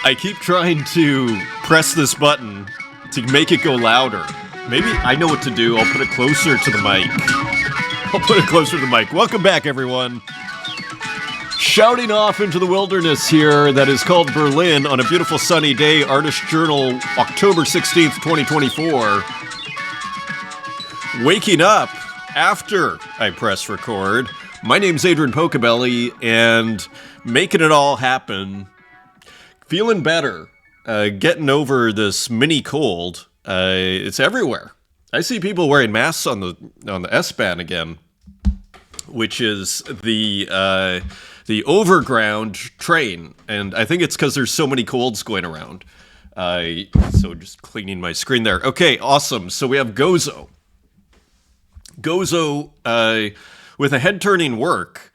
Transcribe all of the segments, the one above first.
I keep trying to press this button to make it go louder. Maybe I know what to do. I'll put it closer to the mic. Welcome back, everyone. Shouting off into the wilderness here that is called Berlin on a beautiful sunny day, Artist Journal, October 16th, 2024. Waking up after I press record. My name's Adrian Pocobelli, and making it all happen. Feeling better. Getting over this mini cold. It's everywhere. I see people wearing masks on the S-Bahn again, which is the overground train, and I think it's because there's so many colds going around. So just cleaning my screen there. Okay, awesome. So we have Gozo. Gozo, with a head-turning work.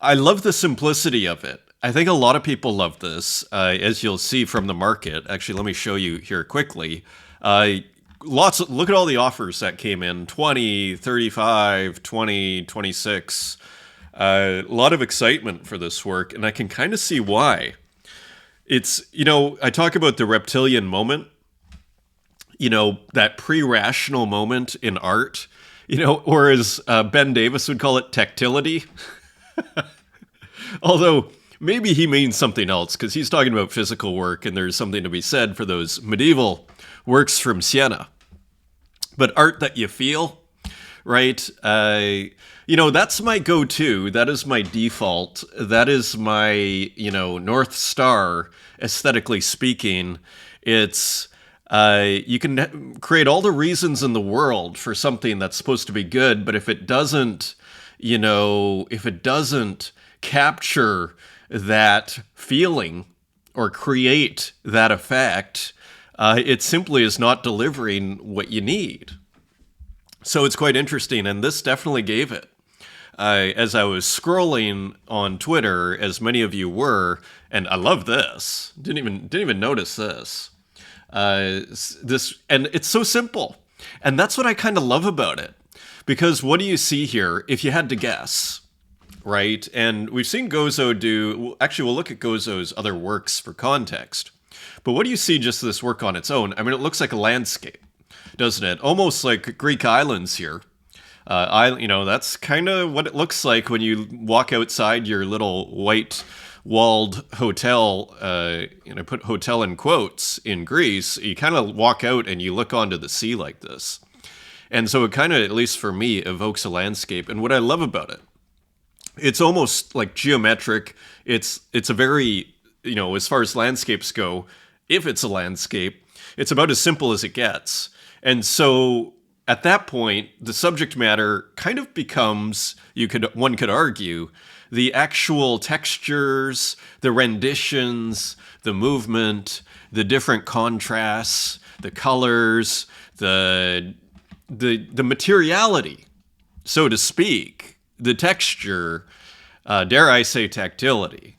I love the simplicity of it. I think a lot of people love this, as you'll see from the market. Actually, let me show you here quickly. Look at all the offers that came in, 20, 35, 20, 26. A lot of excitement for this work, and I can kind of see why. It's, I talk about the reptilian moment, that pre-rational moment in art, or as Ben Davis would call it, tactility. Although maybe he means something else, because he's talking about physical work, and there's something to be said for those medieval works from Siena. But art that you feel, right? That's my go-to. That is my default. That is my, North Star, aesthetically speaking. It's, you can create all the reasons in the world for something that's supposed to be good, but if it doesn't, capture that feeling or create that effect, it simply is not delivering what you need. So it's quite interesting, and this definitely gave it. As I was scrolling on Twitter, as many of you were, and I love this. Didn't even notice this. This, and it's so simple, and that's what I kind of love about it. Because what do you see here? If you had to guess, right? And we've seen Gozo do. Actually, we'll look at Gozo's other works for context. But what do you see just this work on its own? I mean, it looks like a landscape, doesn't it? Almost like Greek islands here. That's kind of what it looks like when you walk outside your little white-walled hotel. Put hotel in quotes in Greece. You kind of walk out and you look onto the sea like this. And so it kind of, at least for me, evokes a landscape. And what I love about it, it's almost like geometric. It's a very, as far as landscapes go, if it's a landscape, it's about as simple as it gets. And so at that point, the subject matter kind of becomes, one could argue, the actual textures, the renditions, the movement, the different contrasts, the colors, the materiality, so to speak, the texture, dare I say tactility,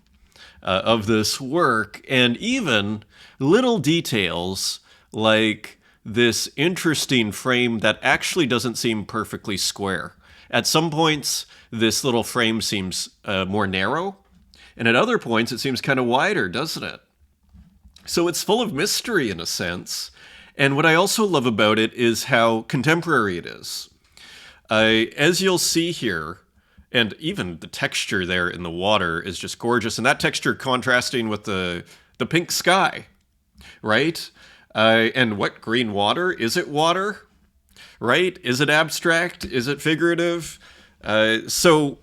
of this work, and even little details like this interesting frame that actually doesn't seem perfectly square. At some points, this little frame seems more narrow, and at other points it seems kind of wider, doesn't it? So it's full of mystery in a sense, and what I also love about it is how contemporary it is. As you'll see here, and even the texture there in the water is just gorgeous, and that texture contrasting with the pink sky, right? And what green water? Is it water? Right? Is it abstract? Is it figurative? So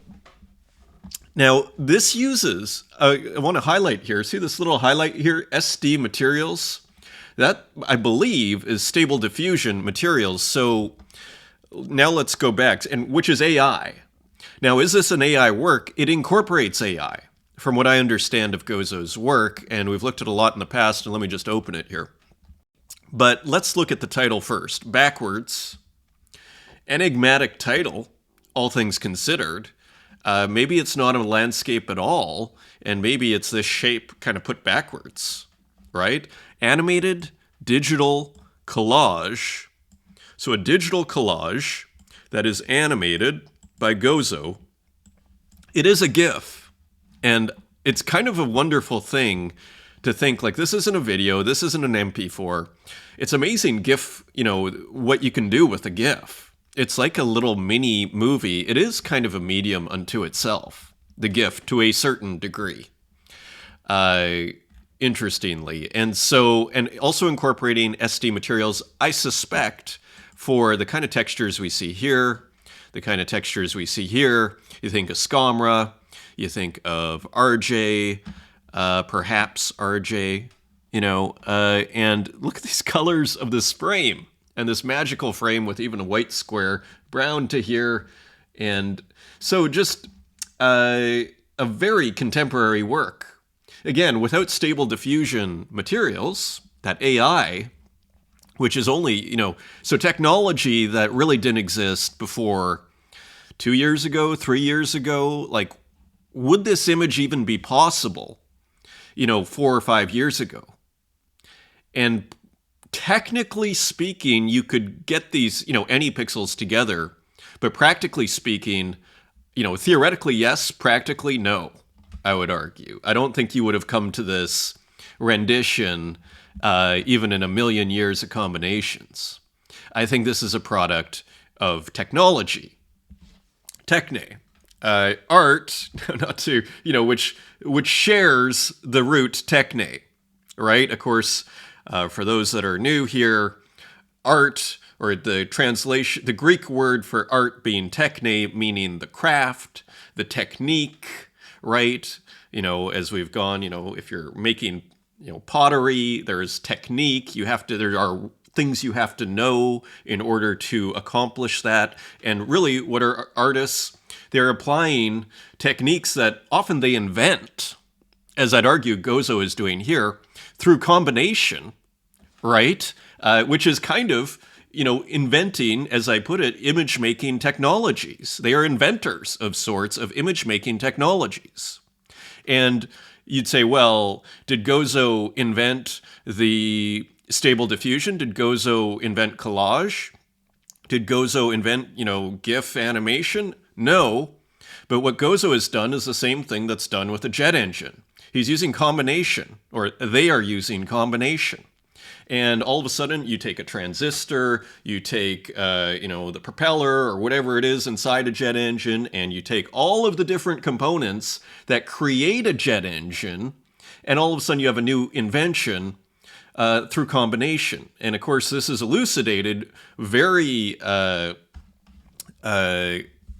now this uses, I want to highlight here, see this little highlight here, SD materials? That, I believe, is stable diffusion materials. So now let's go back, and which is AI. Now, is this an AI work? It incorporates AI, from what I understand of Gozo's work, and we've looked at a lot in the past, and let me just open it here. But let's look at the title first. Backwards. Enigmatic title, all things considered. Maybe it's not a landscape at all, and maybe it's this shape kind of put backwards, right? Animated digital collage. So a digital collage that is animated by Gozo. It is a GIF, and it's kind of a wonderful thing to think like this isn't a video, this isn't an MP4. It's amazing GIF, what you can do with a GIF. It's like a little mini movie. It is kind of a medium unto itself, the GIF, to a certain degree. Interestingly. And also incorporating SD materials, I suspect, for the kind of textures we see here, the kind of textures we see here. You think of Scamra, you think of RJ, perhaps RJ, and look at these colors of this frame, and this magical frame with even a white square, brown to here. And so just a very contemporary work. Again, without stable diffusion materials, that AI, which is only, so technology that really didn't exist before 2 years ago, 3 years ago, like, would this image even be possible, 4 or 5 years ago? And technically speaking, you could get these, any pixels together, but practically speaking, theoretically, yes, practically, no, I would argue. I don't think you would have come to this rendition even in a million years of combinations. I think this is a product of technology. Techne. Art, not to, which shares the root techne, right? Of course, for those that are new here, art, or the translation, the Greek word for art being techne, meaning the craft, the technique, right? As we've gone, if you're making, pottery, there's technique. There are things you have to know in order to accomplish that. And really, what are artists? They're applying techniques that often they invent, as I'd argue Gozo is doing here, through combination, right? Which is kind of, inventing, as I put it, image-making technologies. They are inventors of sorts of image-making technologies. And you'd say, well, did Gozo invent the stable diffusion? Did Gozo invent collage? Did Gozo invent, GIF animation? No. But what Gozo has done is the same thing that's done with the jet engine. He's using combination, or they are using combination. And all of a sudden, you take a transistor, you take, the propeller or whatever it is inside a jet engine, and you take all of the different components that create a jet engine, and all of a sudden you have a new invention through combination. And of course, this is elucidated very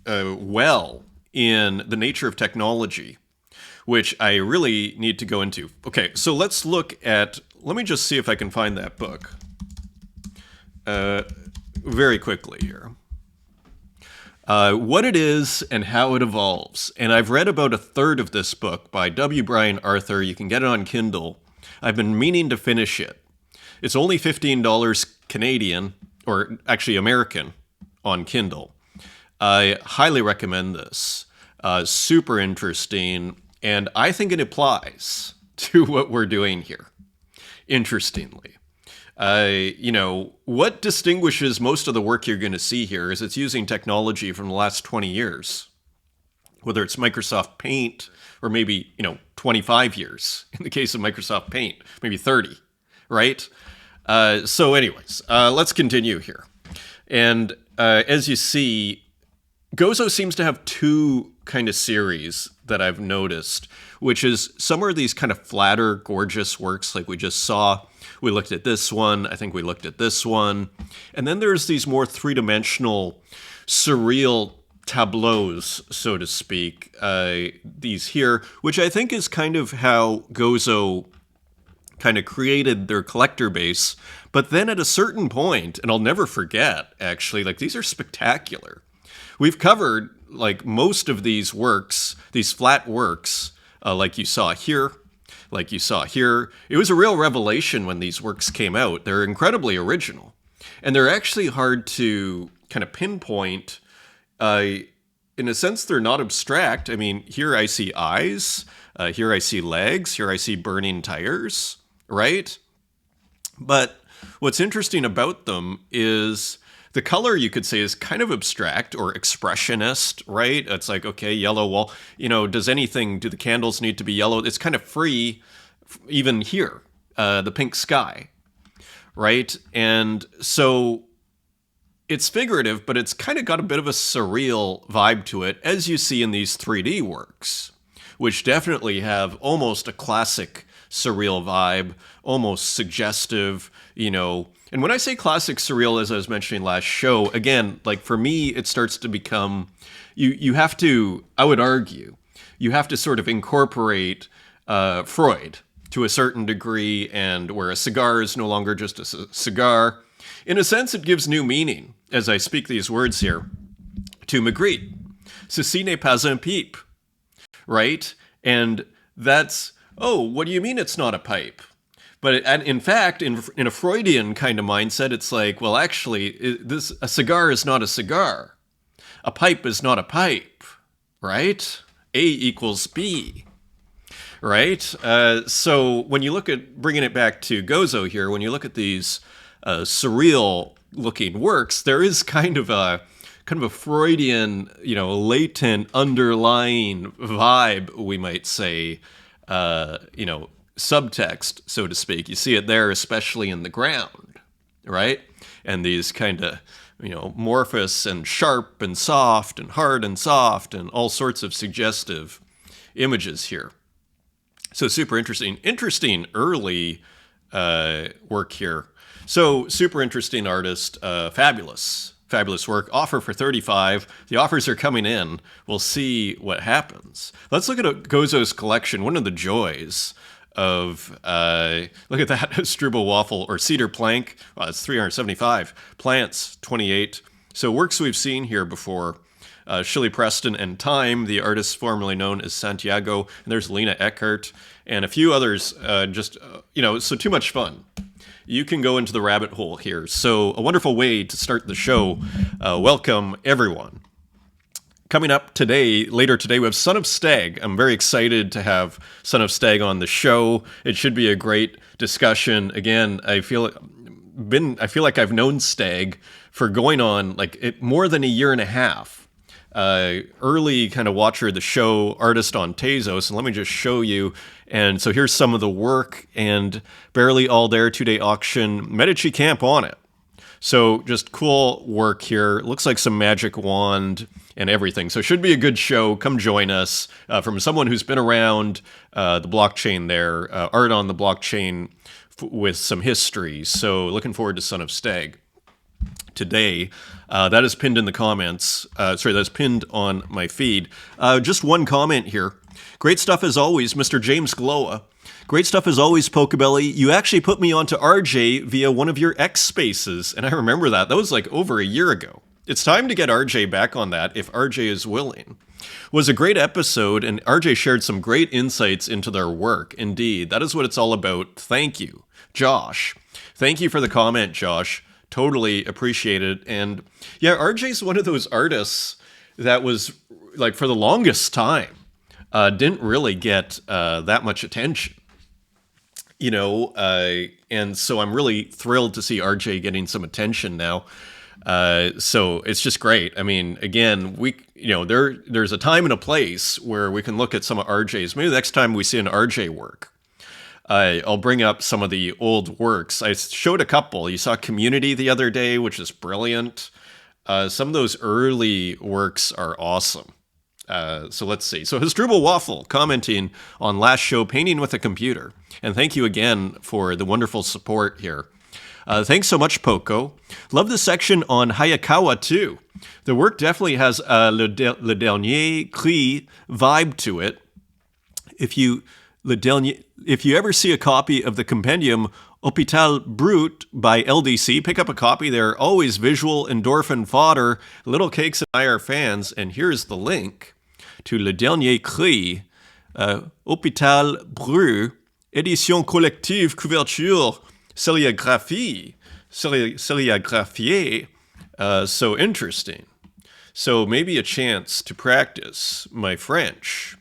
well in The Nature of Technology, which I really need to go into. Okay, so let me just see if I can find that book very quickly here. What it is and how it evolves. And I've read about a third of this book by W. Brian Arthur. You can get it on Kindle. I've been meaning to finish it. It's only $15 Canadian, or actually American, on Kindle. I highly recommend this. Super interesting, and I think it applies to what we're doing here. Interestingly, what distinguishes most of the work you're going to see here is it's using technology from the last 20 years, whether it's Microsoft Paint or maybe, 25 years in the case of Microsoft Paint, maybe 30, right? So anyways, let's continue here. And as you see, Gozo seems to have two kind of series that I've noticed, which is some are these kind of flatter, gorgeous works like we just saw. We looked at this one. I think we looked at this one. And then there's these more three-dimensional, surreal tableaus, so to speak, these here, which I think is kind of how Gozo kind of created their collector base. But then at a certain point, and I'll never forget, actually, like these are spectacular. We've covered like most of these works, these flat works, like you saw here, like you saw here. It was a real revelation when these works came out. They're incredibly original. And they're actually hard to kind of pinpoint. In a sense, they're not abstract. I mean, here I see eyes, here I see legs, here I see burning tires, right? But what's interesting about them is the color, you could say, is kind of abstract or expressionist, right? It's like, okay, yellow wall. Do the candles need to be yellow? It's kind of free even here, the pink sky, right? And so it's figurative, but it's kind of got a bit of a surreal vibe to it, as you see in these 3D works, which definitely have almost a classic surreal vibe, almost suggestive, you know. And when I say classic surreal, as I was mentioning last show, again, like for me, it starts to become, you have to, I would argue, you have to sort of incorporate Freud to a certain degree, and where a cigar is no longer just a cigar. In a sense, it gives new meaning, as I speak these words here, to Magritte. Ceci n'est pas un pipe, right? And that's, oh, what do you mean it's not a pipe? But in fact, in a Freudian kind of mindset, it's like, well, actually, a cigar is not a cigar. A pipe is not a pipe, right? A equals B, right? So when you look at bringing it back to Gozo here, when you look at these surreal-looking works, there is kind of a Freudian, you know, latent underlying vibe, we might say, you know, subtext, so to speak. You see it there, especially in the ground, right? And these kind of, you know, amorphous and sharp and soft and hard and soft and all sorts of suggestive images here. So super interesting. Interesting early work here. So super interesting artist, fabulous work. Offer for $35. The offers are coming in. We'll see what happens. Let's look at Gozo's collection. One of the joys of, look at that, Struble waffle or cedar plank. Well, it's $375. Plants, $28. So works we've seen here before. Shirley Preston and Time, the artist formerly known as Santiago. And there's Lena Eckhart and a few others. You know, so too much fun. You can go into the rabbit hole here. So a wonderful way to start the show. Welcome, everyone. Coming up today, later today, we have Son of Stag. I'm very excited to have Son of Stag on the show. It should be a great discussion. Again, I feel like I've known Stag for going on like more than a year and a half. Early kind of watcher of the show, artist on Tezos, and let me just show you. And so here's some of the work, and Barely All There 2-day auction, Medici Camp on it. So just cool work here. Looks like some magic wand and everything. So should be a good show. Come join us from someone who's been around the blockchain there, art on the blockchain with some history. So looking forward to Son of Stag today. That is pinned in the comments. That's pinned on my feed. Just one comment here. Great stuff as always, Mr. James Gloa. Great stuff as always, Pocobelli. You actually put me onto RJ via one of your X spaces, and I remember that. That was like over a year ago. It's time to get RJ back on that if RJ is willing. It was a great episode, and RJ shared some great insights into their work. Indeed, that is what it's all about. Thank you, Josh. Thank you for the comment, Josh. Totally appreciate it. And yeah, RJ's one of those artists that was, like, for the longest time, didn't really get that much attention. You know, and so I'm really thrilled to see RJ getting some attention now. So it's just great. I mean, again, there's a time and a place where we can look at some of RJ's. Maybe the next time we see an RJ work, I'll bring up some of the old works. I showed a couple. You saw Community the other day, which is brilliant. Some of those early works are awesome. So let's see. So Hasdrubal Waffle commenting on last show, Painting with a Computer. And thank you again for the wonderful support here. Thanks so much, Poco. Love the section on Hayakawa, too. The work definitely has Le Dernier Cri vibe to it. If you ever see a copy of the compendium Hôpital Brut by LDC, pick up a copy. They're always visual endorphin fodder. Little Cakes and I are fans. And here's the link to Le Dernier Cri, Hôpital Brut, édition collective, couverture, sérigraphie. So interesting. So maybe a chance to practice my French.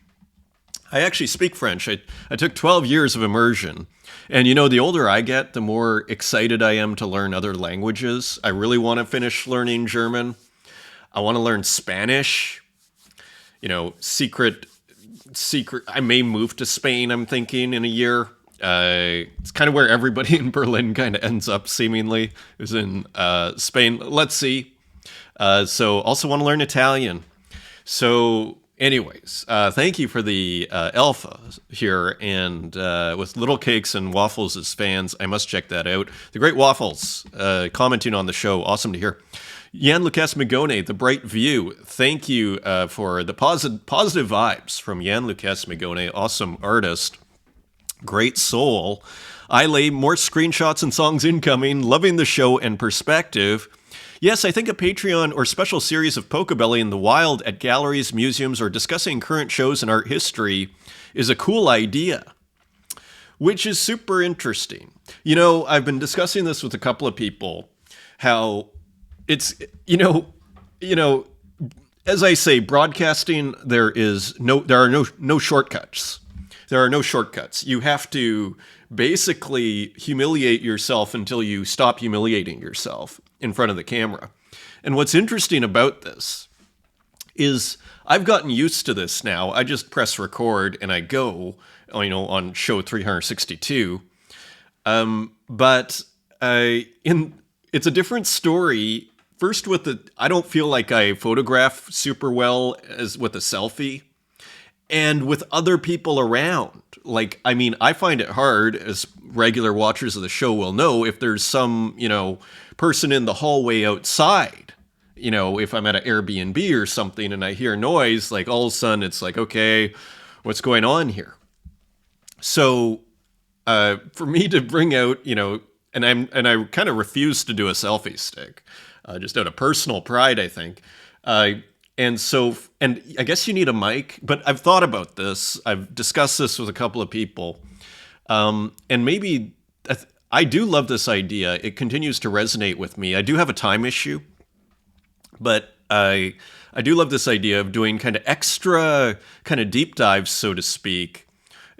I actually speak French. I took 12 years of immersion. And you know, the older I get, the more excited I am to learn other languages. I really want to finish learning German. I want to learn Spanish. You know, secret. I may move to Spain, I'm thinking, in a year. It's kind of where everybody in Berlin kind of ends up, seemingly, is in Spain. Let's see. So also want to learn Italian. So anyways, thank you for the alpha here. And with Little Cakes and Waffles as fans, I must check that out. The Great Waffles commenting on the show. Awesome to hear. Jan Lucas Migone, The Bright View. Thank you for the positive vibes from Jan Lucas Migone. Awesome artist. Great soul. I lay more screenshots and songs incoming. Loving the show and perspective. Yes, I think a Patreon or special series of Pocobelli in the wild at galleries, museums, or discussing current shows and art history is a cool idea, which is super interesting. You know, I've been discussing this with a couple of people, how it's, as I say, broadcasting, there are no shortcuts. There are no shortcuts. You have to basically humiliate yourself until you stop humiliating yourself in front of the camera. And what's interesting about this is I've gotten used to this now. I just press record and I go, on show 362. But it's a different story. First I don't feel like I photograph super well as with a selfie. And with other people around, I find it hard, as regular watchers of the show will know, if there's some, person in the hallway outside, if I'm at an Airbnb or something and I hear noise, all of a sudden it's okay, what's going on here? So, for me to bring out, and I kind of refuse to do a selfie stick, just out of personal pride, I think. And I guess you need a mic, but I've thought about this. I've discussed this with a couple of people. And maybe I do love this idea. It continues to resonate with me. I do have a time issue, but I do love this idea of doing kind of extra kind of deep dives, so to speak.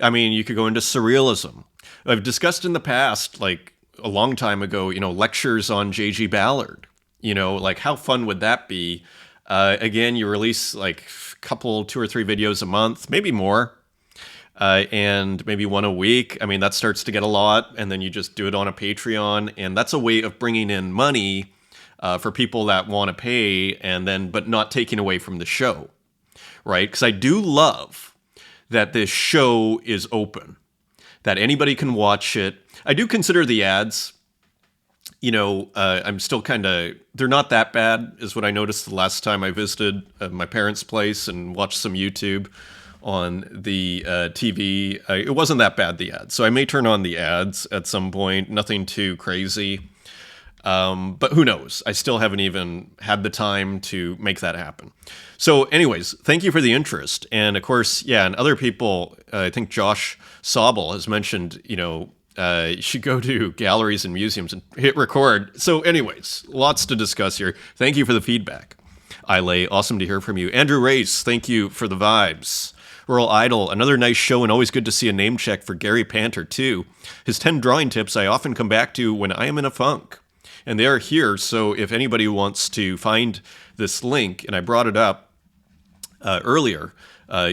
I mean, you could go into surrealism. I've discussed in the past, a long time ago, lectures on J.G. Ballard. How fun would that be? Again, you release 2 or 3 videos a month, maybe more, and maybe one a week. I mean, that starts to get a lot, and then you just do it on a Patreon, and that's a way of bringing in money for people that want to pay, but not taking away from the show, right? Because I do love that this show is open, that anybody can watch it. I do consider the ads. I'm still they're not that bad, is what I noticed the last time I visited my parents' place and watched some YouTube on the TV. It wasn't that bad, the ads. So I may turn on the ads at some point, nothing too crazy. But who knows? I still haven't even had the time to make that happen. So anyways, thank you for the interest. And of course, and other people, I think Josh Sobel has mentioned, you should go to galleries and museums and hit record. So anyways, lots to discuss here. Thank you for the feedback. Ilay, awesome to hear from you. Andrew Race, thank you for the vibes. Rural Idol, another nice show and always good to see a name check for Gary Panter too. His 10 drawing tips I often come back to when I am in a funk. And they are here, so if anybody wants to find this link, and I brought it up earlier,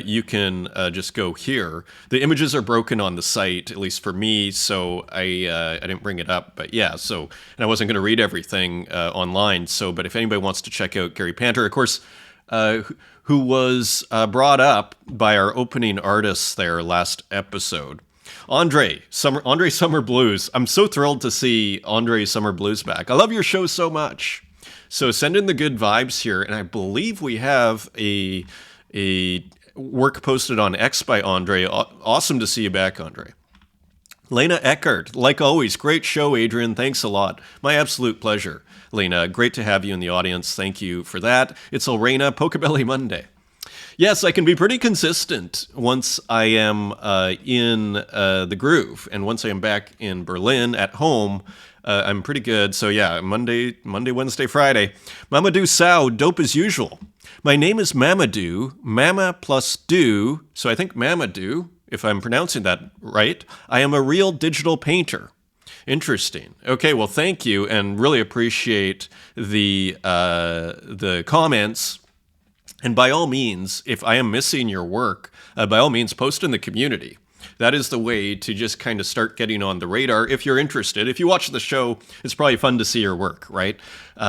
you can just go here. The images are broken on the site, at least for me, so I didn't bring it up. But yeah, and I wasn't going to read everything online. But if anybody wants to check out Gary Panter, of course, who was brought up by our opening artists there last episode. Andre Summer Blues. I'm so thrilled to see Andre Summer Blues back. I love your show so much. So send in the good vibes here, and I believe we have a work posted on X by Andre. Awesome to see you back, Andre. Lena Eckert, like always, great show, Adrian. Thanks a lot. My absolute pleasure, Lena. Great to have you in the audience. Thank you for that. It's Elrena, Pocobelli Monday. Yes, I can be pretty consistent once I am in the groove, and once I am back in Berlin at home, I'm pretty good. So yeah, Monday, Wednesday, Friday. Mamadou Sao, dope as usual. My name is Mamadou, Mama plus do, so I think Mamadou, if I'm pronouncing that right. I am a real digital painter. Interesting. Okay, well, thank you, and really appreciate the comments. And by all means, if I am missing your work, by all means, post in the community. that is the way to just kind of start getting on the radar if you're interested. If you watch the show, it's probably fun to see your work, right?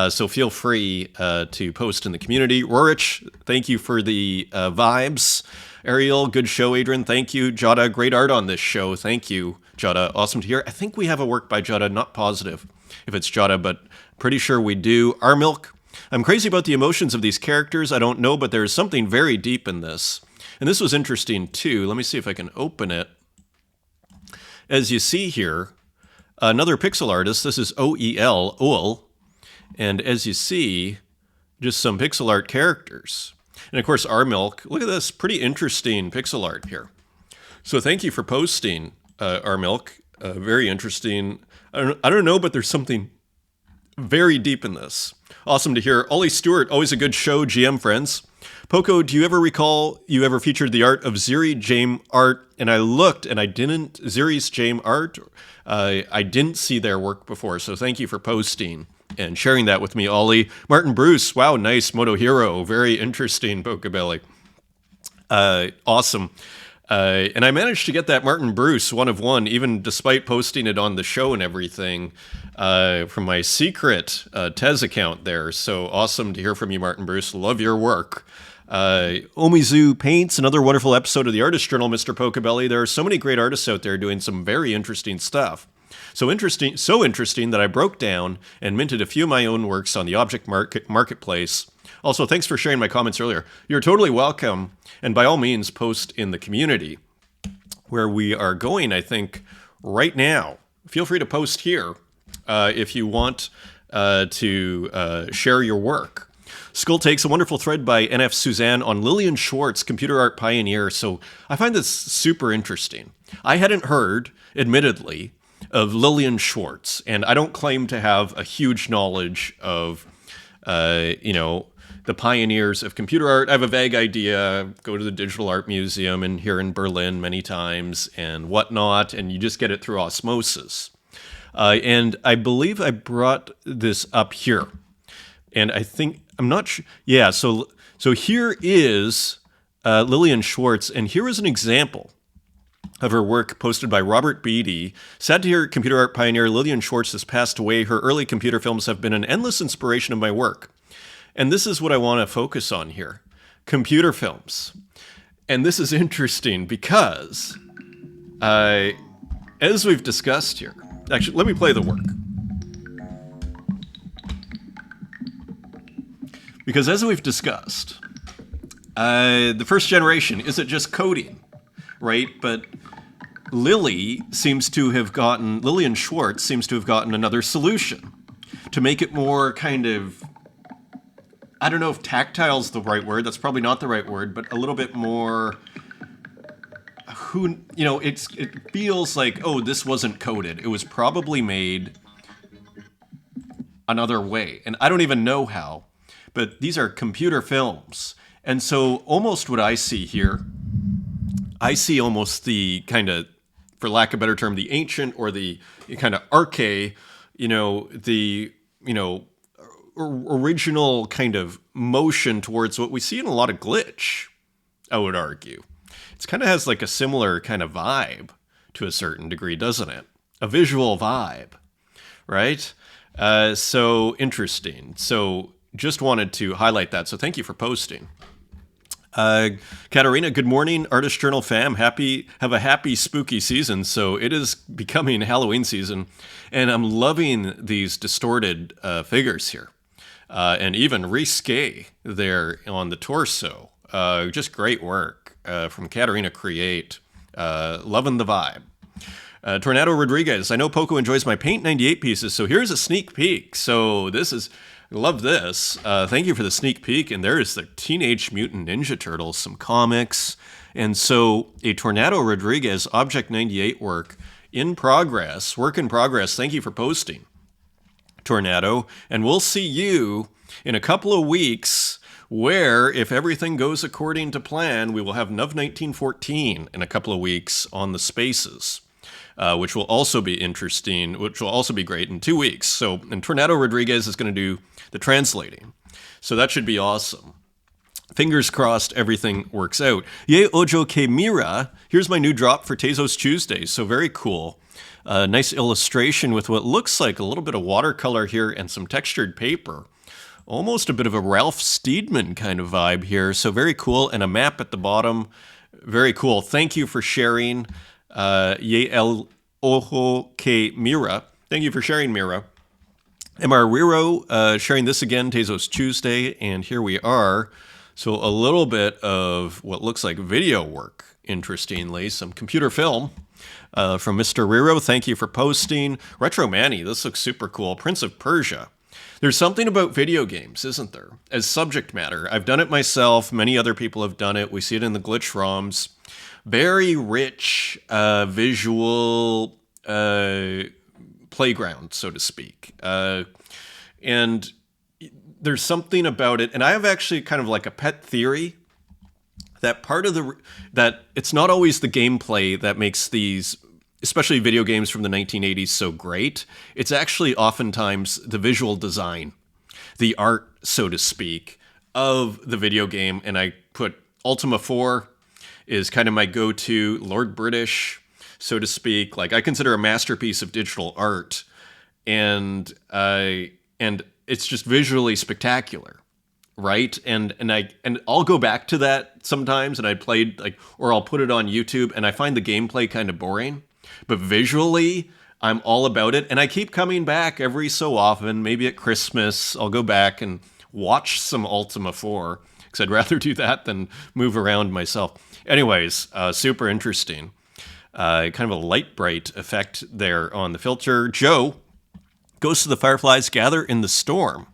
So feel free to post in the community. Rorich, thank you for the vibes. Ariel, good show. Adrian, thank you. Jada, great art on this show. Thank you, Jada. Awesome to hear. I think we have a work by Jada, not positive if it's Jada, but pretty sure we do. Our Milk, I'm crazy about the emotions of these characters. I don't know, but there's something very deep in this. And this was interesting too. Let me see if I can open it. As you see here, another pixel artist, this is OEL, and as you see, just some pixel art characters. And of course, Our Milk, look at this, pretty interesting pixel art here. So thank you for posting, Our Milk, very interesting. I don't know, but there's something very deep in this. Awesome to hear. Ollie Stewart, always a good show, GM friends. Poco, do you ever recall you ever featured the art of Ziri Jame art? And I looked and I didn't, Ziri's Jame art, I didn't see their work before. So thank you for posting and sharing that with me, Ollie. Martin Bruce, wow, nice. Moto Hero, very interesting, Pocobelli. Awesome. And I managed to get that Martin Bruce 1 of 1, even despite posting it on the show and everything, from my secret Tez account there. So awesome to hear from you, Martin Bruce. Love your work. Omizu Paints, another wonderful episode of the Artist Journal, Mr. Pocobelli. There are so many great artists out there doing some very interesting stuff. So interesting that I broke down and minted a few of my own works on the Object Marketplace. Also, thanks for sharing my comments earlier. You're totally welcome. And by all means, post in the community where we are going, I think, right now. Feel free to post here if you want to share your work. Skull Takes, a wonderful thread by NF Suzanne on Lillian Schwartz, computer art pioneer. So I find this super interesting. I hadn't heard, admittedly, of Lillian Schwartz, and I don't claim to have a huge knowledge of, the pioneers of computer art. I have a vague idea, go to the Digital Art Museum and here in Berlin many times and whatnot, and you just get it through osmosis. And I believe I brought this up here. And I think, I'm not sure. Yeah, so here is Lillian Schwartz, and here is an example of her work posted by Robert Beatty. Sad to hear computer art pioneer Lillian Schwartz has passed away. Her early computer films have been an endless inspiration of my work. And this is what I want to focus on here. Computer films. And this is interesting because, as we've discussed here, actually, let me play the work. Because as we've discussed, the first generation, is it just coding, right? But Lillian Schwartz seems to have gotten another solution to make it more kind of, I don't know if tactile is the right word. That's probably not the right word, but a little bit more, it feels like, oh, this wasn't coded. It was probably made another way. And I don't even know how, but these are computer films. And so almost what I see here, I see almost the kind of, for lack of a better term, the ancient or the kind of original kind of motion towards what we see in a lot of glitch, I would argue. It kind of has like a similar kind of vibe to a certain degree, doesn't it? A visual vibe, right? So interesting. So just wanted to highlight that. So thank you for posting. Katarina, good morning, Artist Journal fam. Have a happy spooky season. So it is becoming Halloween season, and I'm loving these distorted figures here, and even risque there on the torso. Just great work from Katarina Create. Loving the vibe. Tornado Rodriguez, I know Poco enjoys my Paint 98 pieces, so here's a sneak peek. So love this. Thank you for the sneak peek. And there is the Teenage Mutant Ninja Turtles, some comics. And so a Tornado Rodriguez Object 98 work in progress. Thank you for posting, Tornado. And we'll see you in a couple of weeks where, if everything goes according to plan, we will have NUV 1914 in a couple of weeks on the Spaces. Which will also be interesting, which will also be great in 2 weeks. And Tornado Rodriguez is going to do the translating. So that should be awesome. Fingers crossed everything works out. Ye Ojo Ke Mira. Here's my new drop for Tezos Tuesdays. So very cool. Nice illustration with what looks like a little bit of watercolor here and some textured paper. Almost a bit of a Ralph Steedman kind of vibe here. So very cool. And a map at the bottom. Very cool. Thank you for sharing. Ye El Ojo Ke Mira. Thank you for sharing, Mira. MR Riro sharing this again, Tezos Tuesday. And here we are. So a little bit of what looks like video work, interestingly. Some computer film from Mr. Riro. Thank you for posting. Retro Manny, this looks super cool. Prince of Persia. There's something about video games, isn't there? As subject matter. I've done it myself. Many other people have done it. We see it in the glitch ROMs. Very rich visual playground, so to speak. And there's something about it, and I have actually kind of like a pet theory that that it's not always the gameplay that makes these, especially video games from the 1980s, so great. It's actually oftentimes the visual design, the art, so to speak, of the video game. And I put Ultima 4 is kind of my go-to, Lord British, so to speak. Like, I consider a masterpiece of digital art, and it's just visually spectacular, right? And I'll go back to that sometimes, and or I'll put it on YouTube, and I find the gameplay kind of boring, but visually I'm all about it, and I keep coming back every so often. Maybe at Christmas I'll go back and watch some Ultima 4, because I'd rather do that than move around myself. Anyways, super interesting. Kind of a light bright effect there on the filter. Joe goes to the Fireflies Gather in the Storm.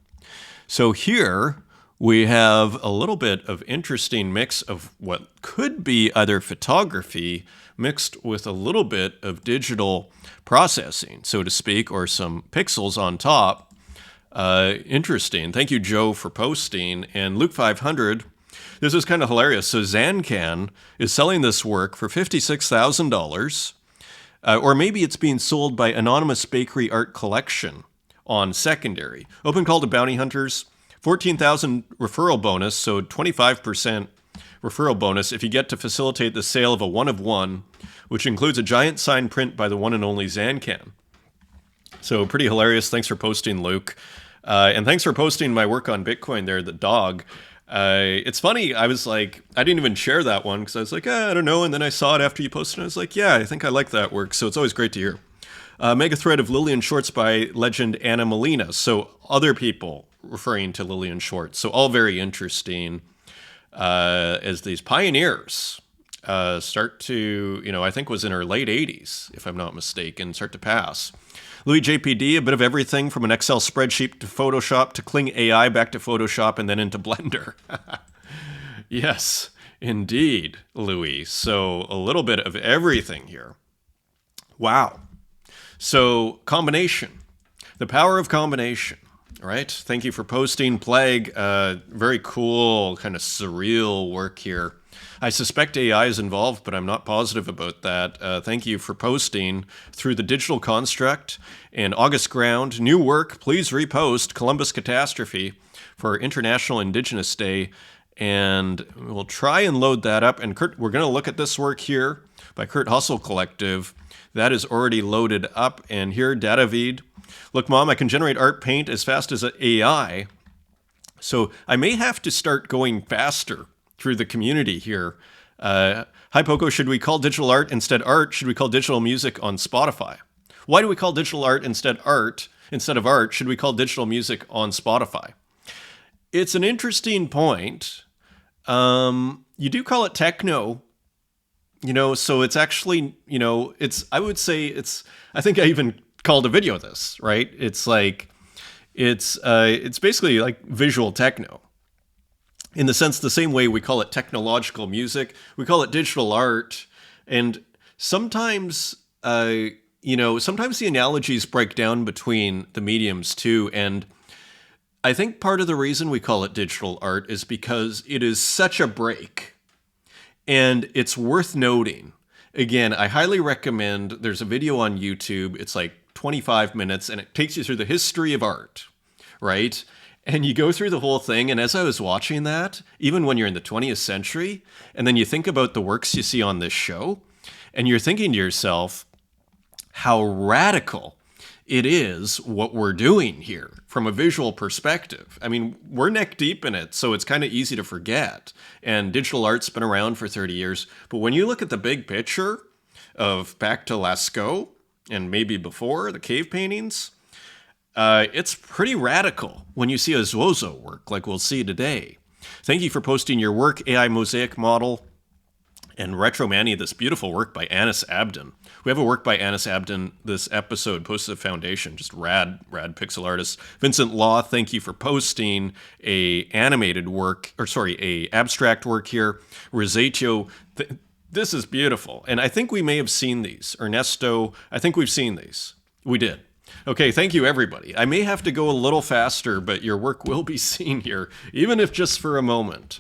So here we have a little bit of interesting mix of what could be either photography mixed with a little bit of digital processing, so to speak, or some pixels on top. Interesting. Thank you, Joe, for posting. And Luke 500, this is kind of hilarious. So Zancan is selling this work for $56,000. Or maybe it's being sold by Anonymous Bakery Art Collection on secondary. Open call to bounty hunters, 14,000 referral bonus, so 25% referral bonus if you get to facilitate the sale of a one of one, which includes a giant sign print by the one and only Zancan. So pretty hilarious. Thanks for posting, Luke. And thanks for posting my work on Bitcoin there, the dog. It's funny, I was like, I didn't even share that one because I was like, I don't know. And then I saw it after you posted it. I was like, yeah, I think I like that work. So it's always great to hear. Mega thread of Lillian Shorts by legend Anna Molina. So other people referring to Lillian Shorts. So all very interesting as these pioneers start to, I think was in her late 80s, if I'm not mistaken, start to pass. Louis JPD, a bit of everything from an Excel spreadsheet to Photoshop to Kling AI back to Photoshop and then into Blender. Yes, indeed, Louis. So a little bit of everything here. Wow. So combination, the power of combination, right? Thank you for posting, Plague. Very cool, kind of surreal work here. I suspect AI is involved, but I'm not positive about that. Thank you for posting through the digital construct and August Ground. New work, please repost Columbus Catastrophe for International Indigenous Day. And we'll try and load that up. And Kurt, we're going to look at this work here by Kurt Hustle Collective. That is already loaded up. And here, Datavid. Look, Mom, I can generate art paint as fast as AI. So I may have to start going faster through the community here. Hi, Poco, should we call digital art instead art? Should we call digital music on Spotify? Why do we call digital art instead of art? Should we call digital music on Spotify? It's an interesting point. You do call it techno, so it's actually, I think I even called a video of this, right? It's like, it's basically like visual techno. In the sense, the same way we call it technological music, we call it digital art. And sometimes, sometimes the analogies break down between the mediums too. And I think part of the reason we call it digital art is because it is such a break. And it's worth noting. Again, I highly recommend, there's a video on YouTube. It's like 25 minutes and it takes you through the history of art, right? And you go through the whole thing, and as I was watching that, even when you're in the 20th century, and then you think about the works you see on this show, and you're thinking to yourself how radical it is what we're doing here from a visual perspective. I mean, we're neck deep in it, so it's kind of easy to forget. And digital art's been around for 30 years. But when you look at the big picture of back to Lascaux and maybe before, the cave paintings, it's pretty radical when you see a Gozo work like we'll see today. Thank you for posting your work, AI Mosaic Model and Retromania, this beautiful work by Anis Abdin. We have a work by Anis Abdin this episode, posted at Foundation, just rad pixel artist. Vincent Law, thank you for posting a animated work, a abstract work here. Rosatio, this is beautiful. And I think we may have seen these. Ernesto, I think we've seen these. We did. Okay, thank you, everybody. I may have to go a little faster, but your work will be seen here, even if just for a moment.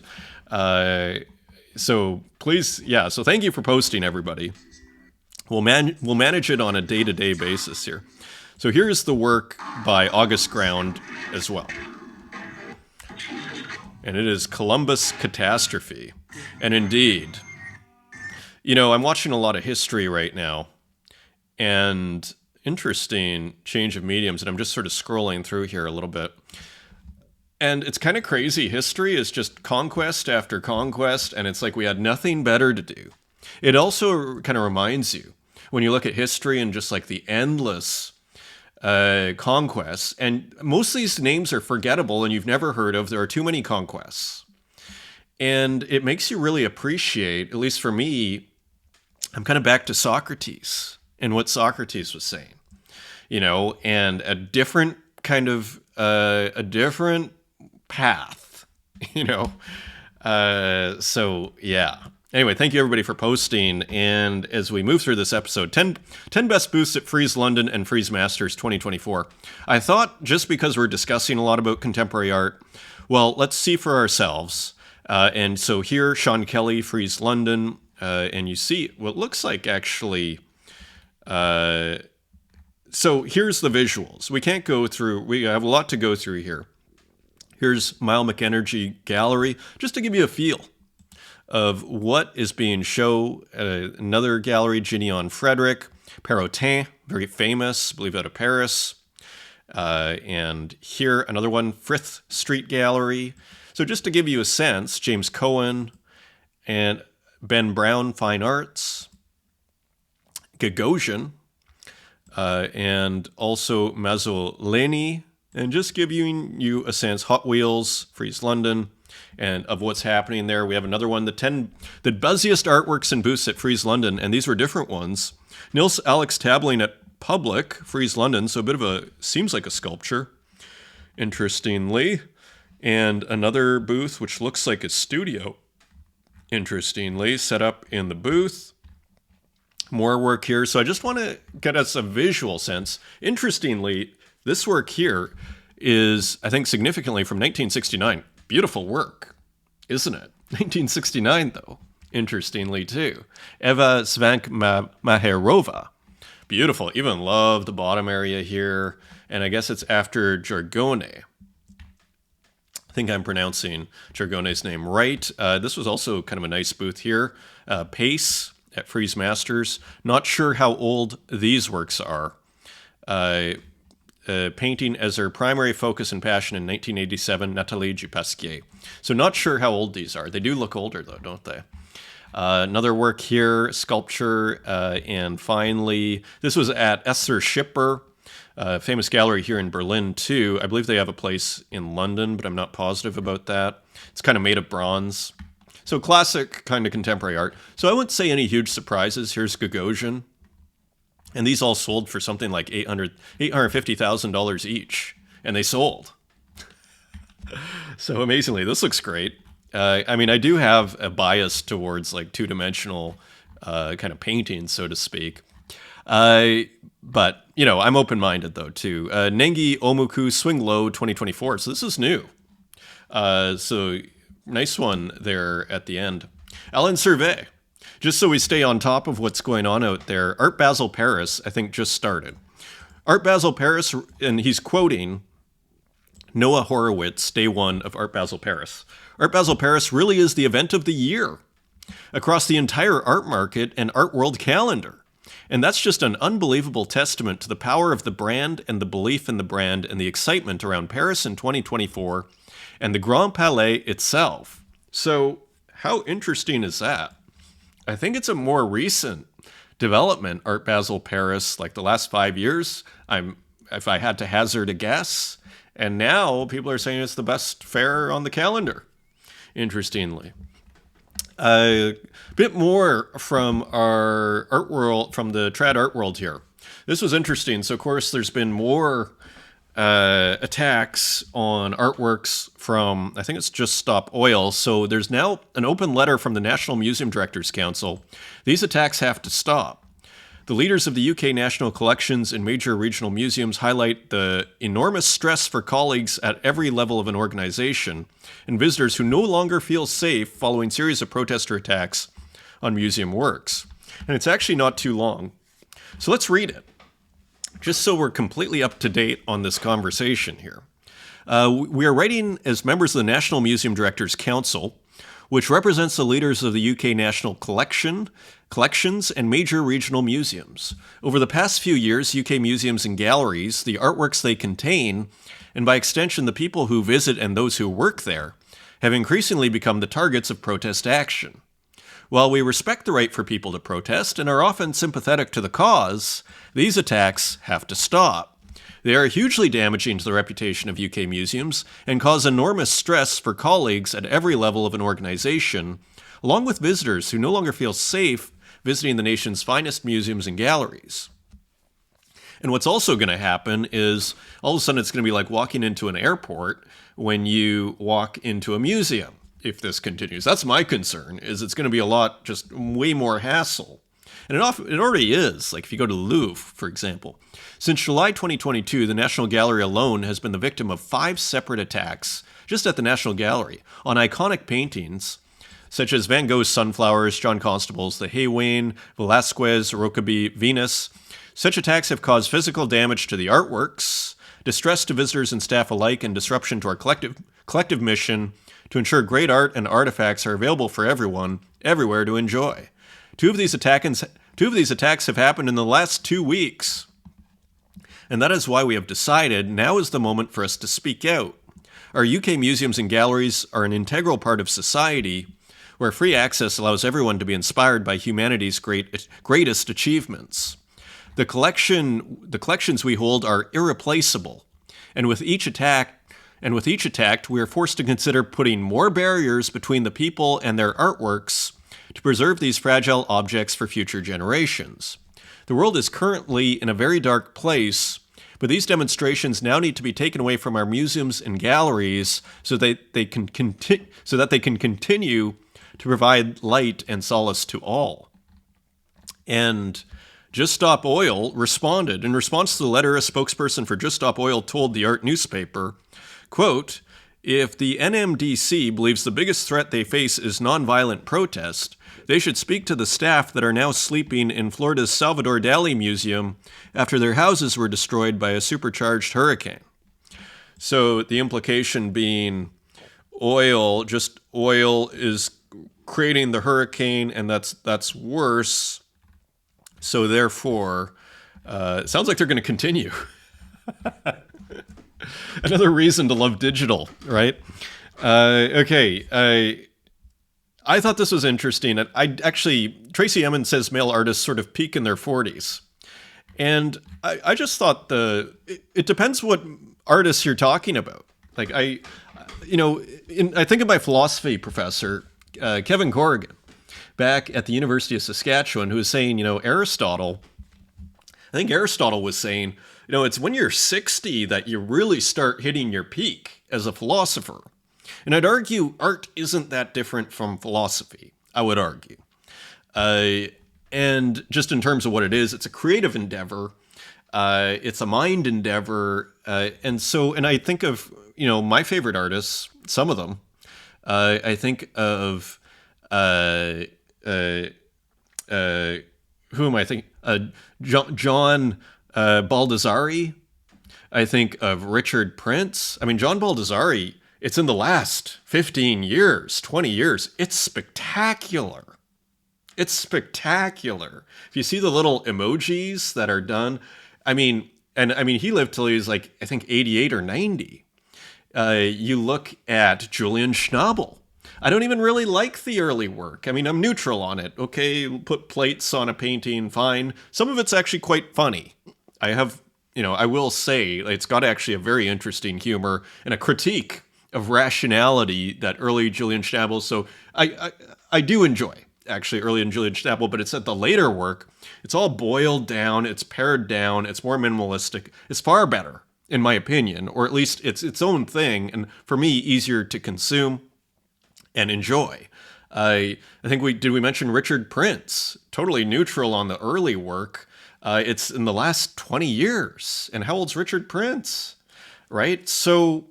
So please, so thank you for posting, everybody. We'll manage it on a day-to-day basis here. So here's the work by August Ground as well. And it is Columbus Catastrophe. And indeed, I'm watching a lot of history right now, and interesting change of mediums, and I'm just sort of scrolling through here a little bit. And it's kind of crazy. History is just conquest after conquest, and it's like we had nothing better to do. It also kind of reminds you, when you look at history and just like the endless conquests, and most of these names are forgettable and you've never heard of, there are too many conquests. And it makes you really appreciate, at least for me, I'm kind of back to Socrates and what Socrates was saying, and a different kind of, a different path, so yeah. Anyway, thank you everybody for posting. And as we move through this episode, 10 best booths at Frieze London and Frieze Masters 2024. I thought just because we're discussing a lot about contemporary art, well, let's see for ourselves. And so here, Sean Kelly, Frieze London, and you see what looks like actually. So here's the visuals. We can't go through, we have a lot to go through here. Here's Mile McEnergy Gallery, just to give you a feel of what is being shown. Another gallery, Gignon Frederick, Perrotin, very famous, I believe out of Paris. And here, another one, Frith Street Gallery. So just to give you a sense, James Cohen and Ben Brown, Fine Arts, Gagosian, and also Mazzolini, and just giving you a sense, Hot Wheels, Frieze London, and of what's happening there. We have another one, the buzziest artworks and booths at Frieze London, and these were different ones. Nils Alex Tabling at Public, Frieze London, so a bit of a, seems like a sculpture, interestingly. And another booth, which looks like a studio, interestingly, set up in the booth. More work here. So I just want to get us a visual sense. Interestingly, this work here is, I think, significantly from 1969. Beautiful work, isn't it? 1969, though, interestingly, too. Eva Maherova. Beautiful. Even love the bottom area here. And I guess it's after Giorgione. I think I'm pronouncing Giorgione's name right. This was also kind of a nice booth here. Pace at Frieze Masters. Not sure how old these works are. Painting as their primary focus and passion in 1987, Nathalie Dupasquier. So not sure how old these are. They do look older, though, don't they? Another work here, sculpture, and finally, this was at Esther Schipper, famous gallery here in Berlin, too. I believe they have a place in London, but I'm not positive about that. It's kind of made of bronze. So classic kind of contemporary art. So I wouldn't say any huge surprises. Here's Gagosian. And these all sold for something like $850,000 each. And they sold. So amazingly, this looks great. I mean, I do have a bias towards like two-dimensional kind of painting, so to speak. But, I'm open-minded, though, too. Nengi Omuku Swing Low 2024. So this is new. So nice one there at the end. Alan Survey. Just so we stay on top of what's going on out there, Art Basel Paris, I think, just started. Art Basel Paris, and he's quoting Noah Horowitz, Day 1 of Art Basel Paris. Art Basel Paris really is the event of the year across the entire art market and art world calendar. And that's just an unbelievable testament to the power of the brand and the belief in the brand and the excitement around Paris in 2024 and the Grand Palais itself. So how interesting is that? I think it's a more recent development, Art Basel Paris, like the last 5 years. If I had to hazard a guess, and now people are saying it's the best fair on the calendar, interestingly. A bit more from our art world, from the trad art world here. This was interesting. So, of course, there's been more attacks on artworks from, I think it's Just Stop Oil. So there's now an open letter from the National Museum Directors Council. These attacks have to stop. The leaders of the UK national collections and major regional museums highlight the enormous stress for colleagues at every level of an organization and visitors who no longer feel safe following series of protester attacks on museum works. And it's actually not too long. So let's read it, just so we're completely up to date on this conversation here. We are writing as members of the National Museum Directors Council, which represents the leaders of the UK national collections and major regional museums. Over the past few years, UK museums and galleries, the artworks they contain, and by extension the people who visit and those who work there, have increasingly become the targets of protest action. While we respect the right for people to protest and are often sympathetic to the cause, these attacks have to stop. They are hugely damaging to the reputation of UK museums and cause enormous stress for colleagues at every level of an organization, along with visitors who no longer feel safe visiting the nation's finest museums and galleries. And what's also going to happen is all of a sudden it's going to be like walking into an airport when you walk into a museum, if this continues. That's my concern, is it's going to be a lot, just way more hassle. And it already is, like if you go to the Louvre, for example. Since July 2022, the National Gallery alone has been the victim of 5 separate attacks, just at the National Gallery, on iconic paintings such as Van Gogh's Sunflowers, John Constable's The Haywain, Velázquez, Rokeby, Venus. Such attacks have caused physical damage to the artworks, distress to visitors and staff alike, and disruption to our collective mission to ensure great art and artifacts are available for everyone, everywhere to enjoy. Two of these attacks have happened in the last 2 weeks. And that is why we have decided now is the moment for us to speak out. Our UK museums and galleries are an integral part of society where free access allows everyone to be inspired by humanity's greatest achievements. The collections we hold are irreplaceable, and with each attack, we are forced to consider putting more barriers between the people and their artworks to preserve these fragile objects for future generations. The world is currently in a very dark place, but these demonstrations now need to be taken away from our museums and galleries so that they can continue to provide light and solace to all. And Just Stop Oil responded. In response to the letter, a spokesperson for Just Stop Oil told the art newspaper, quote, "If the NMDC believes the biggest threat they face is nonviolent protest, they should speak to the staff that are now sleeping in Florida's Salvador Dali Museum after their houses were destroyed by a supercharged hurricane." So the implication being oil is creating the hurricane, and that's worse. So therefore, it sounds like they're going to continue. Another reason to love digital, right? Okay. I thought this was interesting. Tracy Emin says male artists sort of peak in their 40s. And I just thought it depends what artists you're talking about. Like I think of my philosophy professor, Kevin Corrigan, back at the University of Saskatchewan, who was saying, Aristotle was saying, it's when you're 60 that you really start hitting your peak as a philosopher. And I'd argue art isn't that different from philosophy, I would argue. And just in terms of what it is, it's a creative endeavor. It's a mind endeavor. And I think of, my favorite artists, some of them. I think of, who am I thinking? John Baldessari, I think of Richard Prince. I mean, John Baldessari, it's in the last 15 years, 20 years. It's spectacular. It's spectacular. If you see the little emojis that are done, I mean, and I mean, he lived till he was like, I think 88 or 90. You look at Julian Schnabel. I don't even really like the early work. I mean, I'm neutral on it. Okay, put plates on a painting, fine. Some of it's actually quite funny. I have, I will say it's got actually a very interesting humor and a critique of rationality that early Julian Schnabel. So I do enjoy actually early in Julian Schnabel, but it's at the later work. It's all boiled down. It's pared down. It's more minimalistic. It's far better, in my opinion, or at least it's its own thing. And for me, easier to consume and enjoy. I think we mention Richard Prince, totally neutral on the early work. It's in the last 20 years. And how old's Richard Prince? Right? So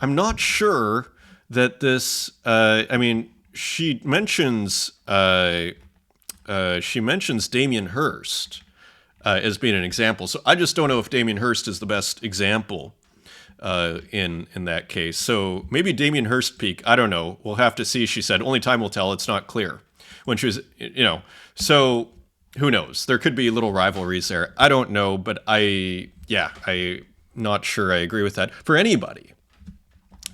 I'm not sure that this, she mentions Damien Hirst as being an example. So I just don't know if Damien Hirst is the best example in that case. So maybe Damien Hirst peak, I don't know. We'll have to see. She said, only time will tell. It's not clear. When she was, so who knows? There could be little rivalries there. I don't know, but I'm not sure I agree with that for anybody.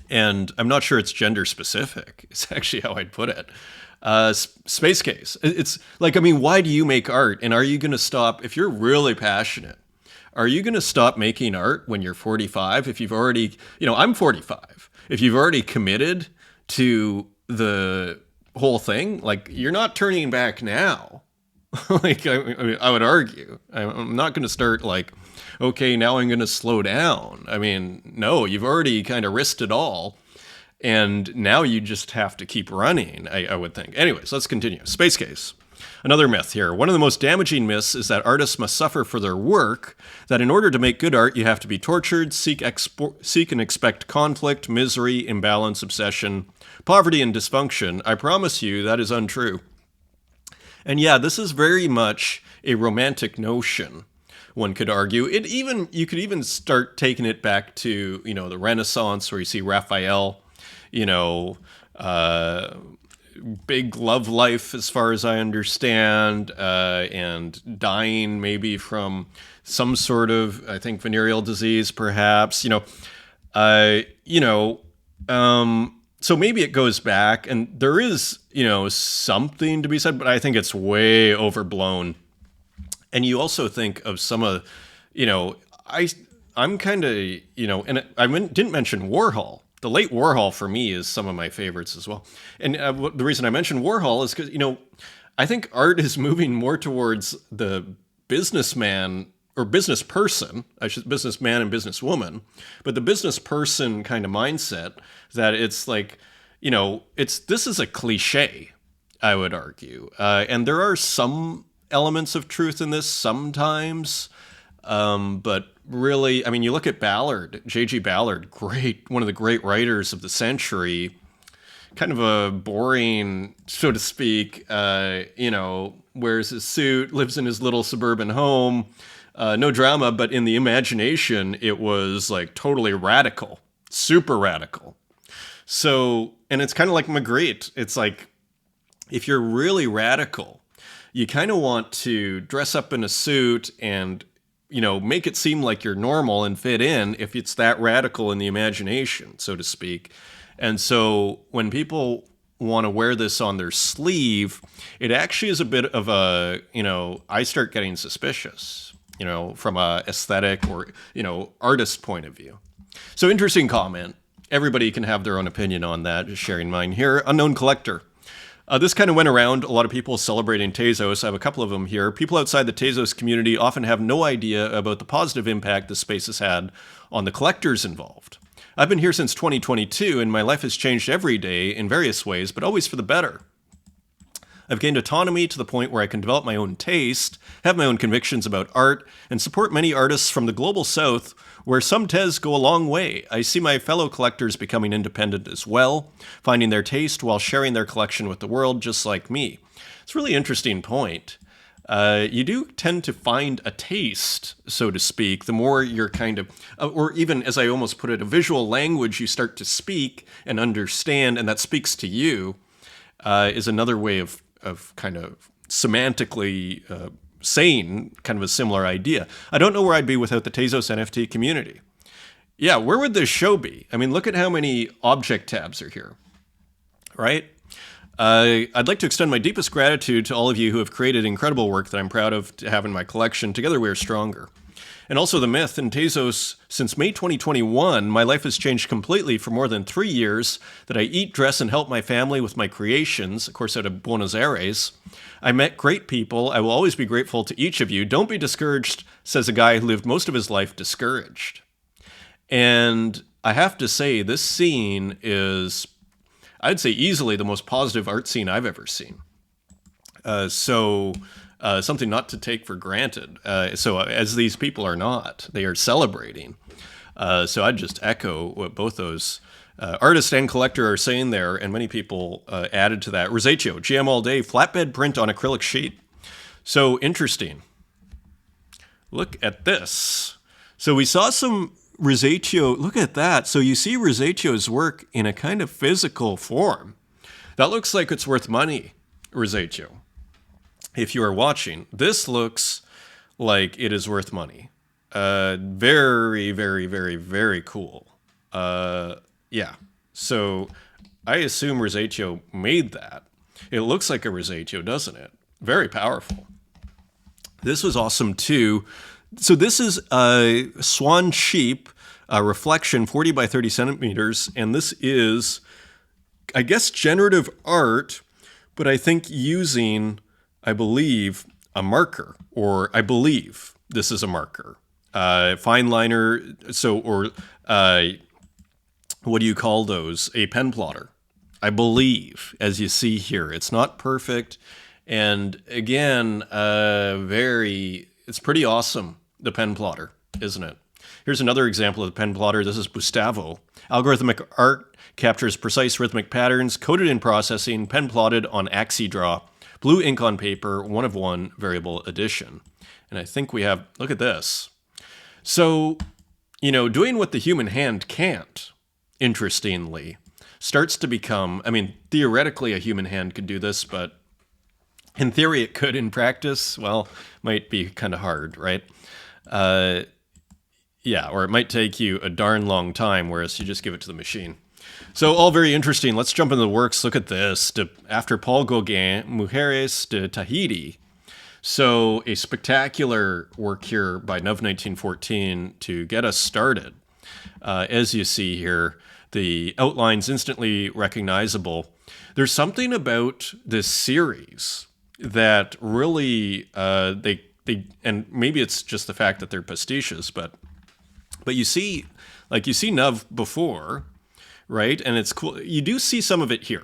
And I'm not sure it's gender specific. It's actually how I'd put it. Space Case. It's like, I mean, why do you make art? And are you going to stop, if you're really passionate, are you going to stop making art when you're 45? If you've already, I'm 45. If you've already committed to the whole thing, like, you're not turning back now. Like, I would argue. I'm not going to start like, okay, now I'm going to slow down. I mean, no, you've already kind of risked it all. And now you just have to keep running, I would think. Anyways, let's continue. Space Case. Another myth here. One of the most damaging myths is that artists must suffer for their work, that in order to make good art, you have to be tortured, seek and expect conflict, misery, imbalance, obsession, poverty, and dysfunction. I promise you that is untrue. And yeah, this is very much a romantic notion, one could argue. You could even start taking it back to, the Renaissance, where you see Raphael, big love life, as far as I understand, and dying maybe from some sort of, I think, venereal disease, perhaps, so maybe it goes back, and there is, something to be said, but I think it's way overblown. And you also think of some of, I'm kind of, and I didn't mention Warhol. The late Warhol, for me, is some of my favorites as well. And the reason I mentioned Warhol is because, I think art is moving more towards the businessman or business person, businessman and businesswoman, but the business person kind of mindset that it's like, this is a cliche, I would argue. And there are some elements of truth in this sometimes, but really, I mean, you look at Ballard, J.G. Ballard, one of the great writers of the century, kind of a boring, so to speak, wears his suit, lives in his little suburban home, no drama, but in the imagination, it was like totally radical, super radical. So, and it's kind of like Magritte. It's like, if you're really radical, you kind of want to dress up in a suit and, make it seem like you're normal and fit in if it's that radical in the imagination, so to speak. And so when people want to wear this on their sleeve, it actually is a bit of a, I start getting suspicious, from a aesthetic or, artist point of view. So interesting comment. Everybody can have their own opinion on that. Just sharing mine here. Unknown Collector. This kind of went around, a lot of people celebrating Tezos. I have a couple of them here. People outside the Tezos community often have no idea about the positive impact the space has had on the collectors involved. I've been here since 2022, and my life has changed every day in various ways, but always for the better. I've gained autonomy to the point where I can develop my own taste, have my own convictions about art, and support many artists from the global south, where some Tez go a long way. I see my fellow collectors becoming independent as well, finding their taste while sharing their collection with the world, just like me. It's a really interesting point. you do tend to find a taste, so to speak, the more you're kind of, or even as I almost put it, a visual language you start to speak and understand, and that speaks to you, is another way of kind of semantically saying kind of a similar idea. I don't know where I'd be without the Tezos NFT community. Yeah, where would this show be? I mean, look at how many object tabs are here, right? I'd like to extend my deepest gratitude to all of you who have created incredible work that I'm proud of to have in my collection. Together we are stronger. And also the myth in Tezos, since May 2021, my life has changed completely for more than 3 years, that I eat, dress, and help my family with my creations, of course out of Buenos Aires. I met great people. I will always be grateful to each of you. Don't be discouraged, says a guy who lived most of his life discouraged. And I have to say, this scene is, I'd say, easily the most positive art scene I've ever seen. Something not to take for granted. As these people are not, they are celebrating. So I'd just echo what both those artist and collector are saying there, and many people added to that. Rosaceo, GM all day, flatbed print on acrylic sheet. So interesting. Look at this. So we saw some Rosaceo, look at that. So you see Rosaceo's work in a kind of physical form. That looks like it's worth money, Rosaceo. If you are watching, this looks like it is worth money. Very, very, very, very cool. Yeah. So I assume Rosaceo made that. It looks like a Rosaceo, doesn't it? Very powerful. This was awesome too. So this is a swan sheep reflection, 40 by 30 centimeters, and this is, I guess, generative art, but I think using, I believe, a marker, or I believe this is a marker. Fine liner, what do you call those? A pen plotter, I believe, as you see here. It's not perfect, and again, it's pretty awesome, the pen plotter, isn't it? Here's another example of the pen plotter. This is Gustavo. Algorithmic art captures precise rhythmic patterns, coded in processing, pen plotted on AxiDraw, blue ink on paper, 1 of 1 variable edition. And I think we have, look at this. So, doing what the human hand can't, interestingly, starts to become, I mean, theoretically a human hand could do this, but in theory it could. In practice, well, might be kind of hard, right? Yeah, or it might take you a darn long time, whereas you just give it to the machine. So all very interesting. Let's jump into the works. Look at this. After Paul Gauguin, Mujeres de Tahiti. So a spectacular work here by Neuve 1914 to get us started. As you see here, the outline's instantly recognizable. There's something about this series that really, and maybe it's just the fact that they're pastiches, but you see Neuve before, right? And it's cool. You do see some of it here.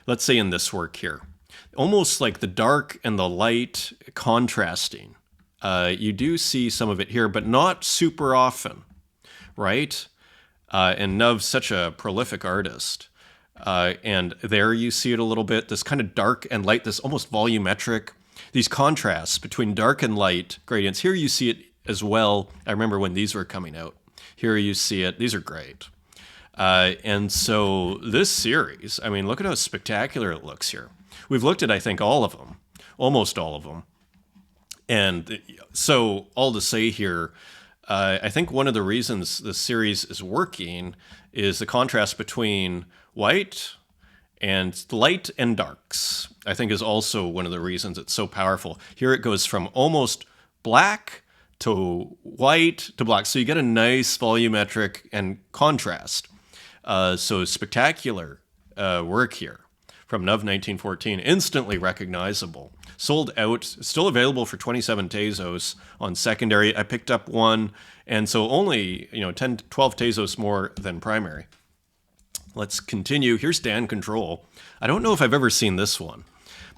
Let's say in this work here, almost like the dark and the light contrasting. You do see some of it here, but not super often, right? And Neuve's such a prolific artist. And there you see it a little bit, this kind of dark and light, this almost volumetric, these contrasts between dark and light gradients. Here you see it as well. I remember when these were coming out. Here you see it. These are great. And so this series, I mean, look at how spectacular it looks here. We've looked at, I think, all of them, almost all of them. And so all to say here, I think one of the reasons this series is working is the contrast between white and light and darks, I think, is also one of the reasons it's so powerful. Here it goes from almost black to white to black. So you get a nice volumetric and contrast. So spectacular work here from Neuve 1914, instantly recognizable. Sold out, still available for 27 Tezos on secondary. I picked up one, and so only 10, 12 Tezos more than primary. Let's continue. Here's Dan Control. I don't know if I've ever seen this one,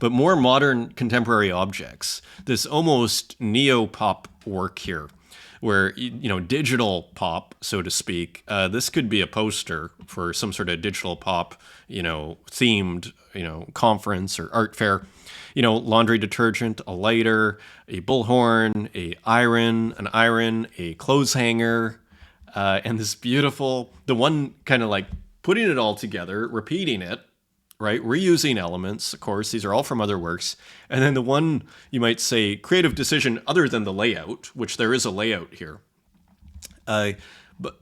but more modern contemporary objects. This almost neo-pop work here where, digital pop, so to speak. This could be a poster for some sort of digital pop, themed, conference or art fair. Laundry detergent, a lighter, a bullhorn, an iron, a clothes hanger, and this beautiful, the one kind of like putting it all together, repeating it, right? Reusing elements, of course, these are all from other works. And then the one, you might say, creative decision other than the layout, which there is a layout here. But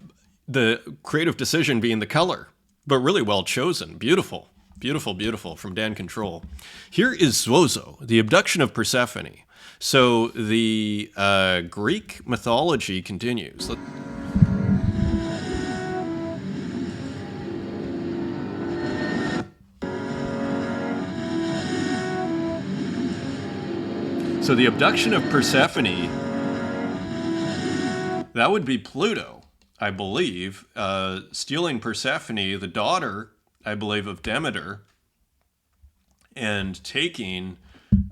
the creative decision being the color, but really well chosen. Beautiful, beautiful, beautiful from Dan Control. Here is Gozo, the abduction of Persephone. So the Greek mythology continues. So the abduction of Persephone, that would be Pluto, I believe, stealing Persephone, the daughter, I believe, of Demeter, and taking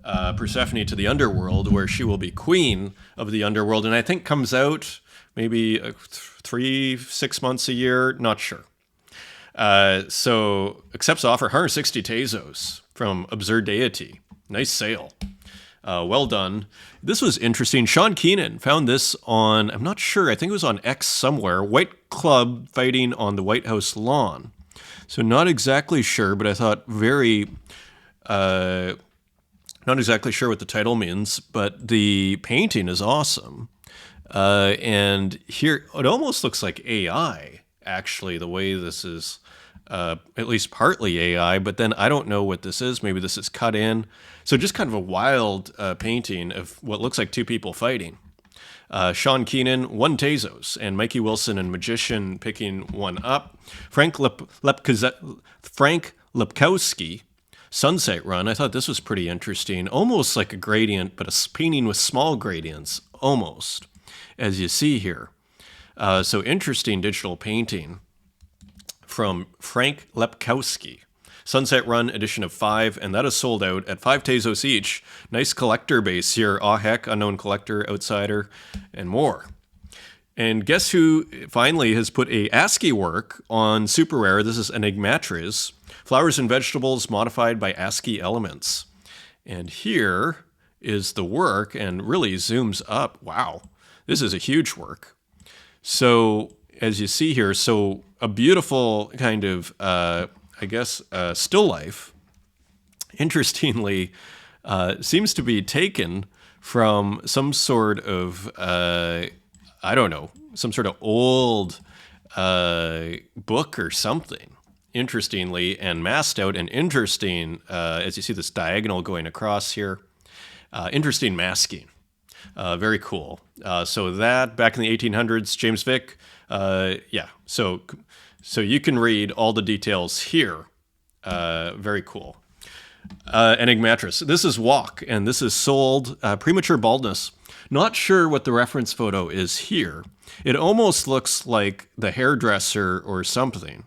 Persephone to the underworld, where she will be queen of the underworld, and I think comes out maybe 3-6 months a year, not sure. So accepts offer 160 Tezos from Absurd Deity. Nice sale. Well done. This was interesting. Sean Keenan found this on, I'm not sure, I think it was on X somewhere, White Club fighting on the White House lawn. So not exactly sure, but I thought not exactly sure what the title means, but the painting is awesome. And here, it almost looks like AI, actually, the way this is, at least partly AI, but then I don't know what this is. Maybe this is cut in. So just kind of a wild painting of what looks like two people fighting. Sean Keenan, 1 Tezos, and Mikey Wilson and Magician picking one up. Frank Lepkowski, Sunset Run. I thought this was pretty interesting. Almost like a gradient, but a painting with small gradients, almost, as you see here. So interesting digital painting from Frank Lepkowski. Sunset Run edition of 5, and that is sold out at 5 Tezos each. Nice collector base here. Aw heck, Unknown Collector, Outsider, and more. And guess who finally has put a ASCII work on Super Rare? This is Enigmatriz. Flowers and Vegetables modified by ASCII elements. And here is the work, and really zooms up. Wow, this is a huge work. So as you see here, so a beautiful kind of, still life, interestingly, seems to be taken from some sort of, some sort of old book or something, interestingly, and masked out, and interesting, as you see this diagonal going across here, interesting masking. Very cool. So that, back in the 1800s, James Vick, So you can read all the details here. Very cool. Enigmatriz. This is Walk, and this is sold. Premature Baldness. Not sure what the reference photo is here. It almost looks like the hairdresser or something.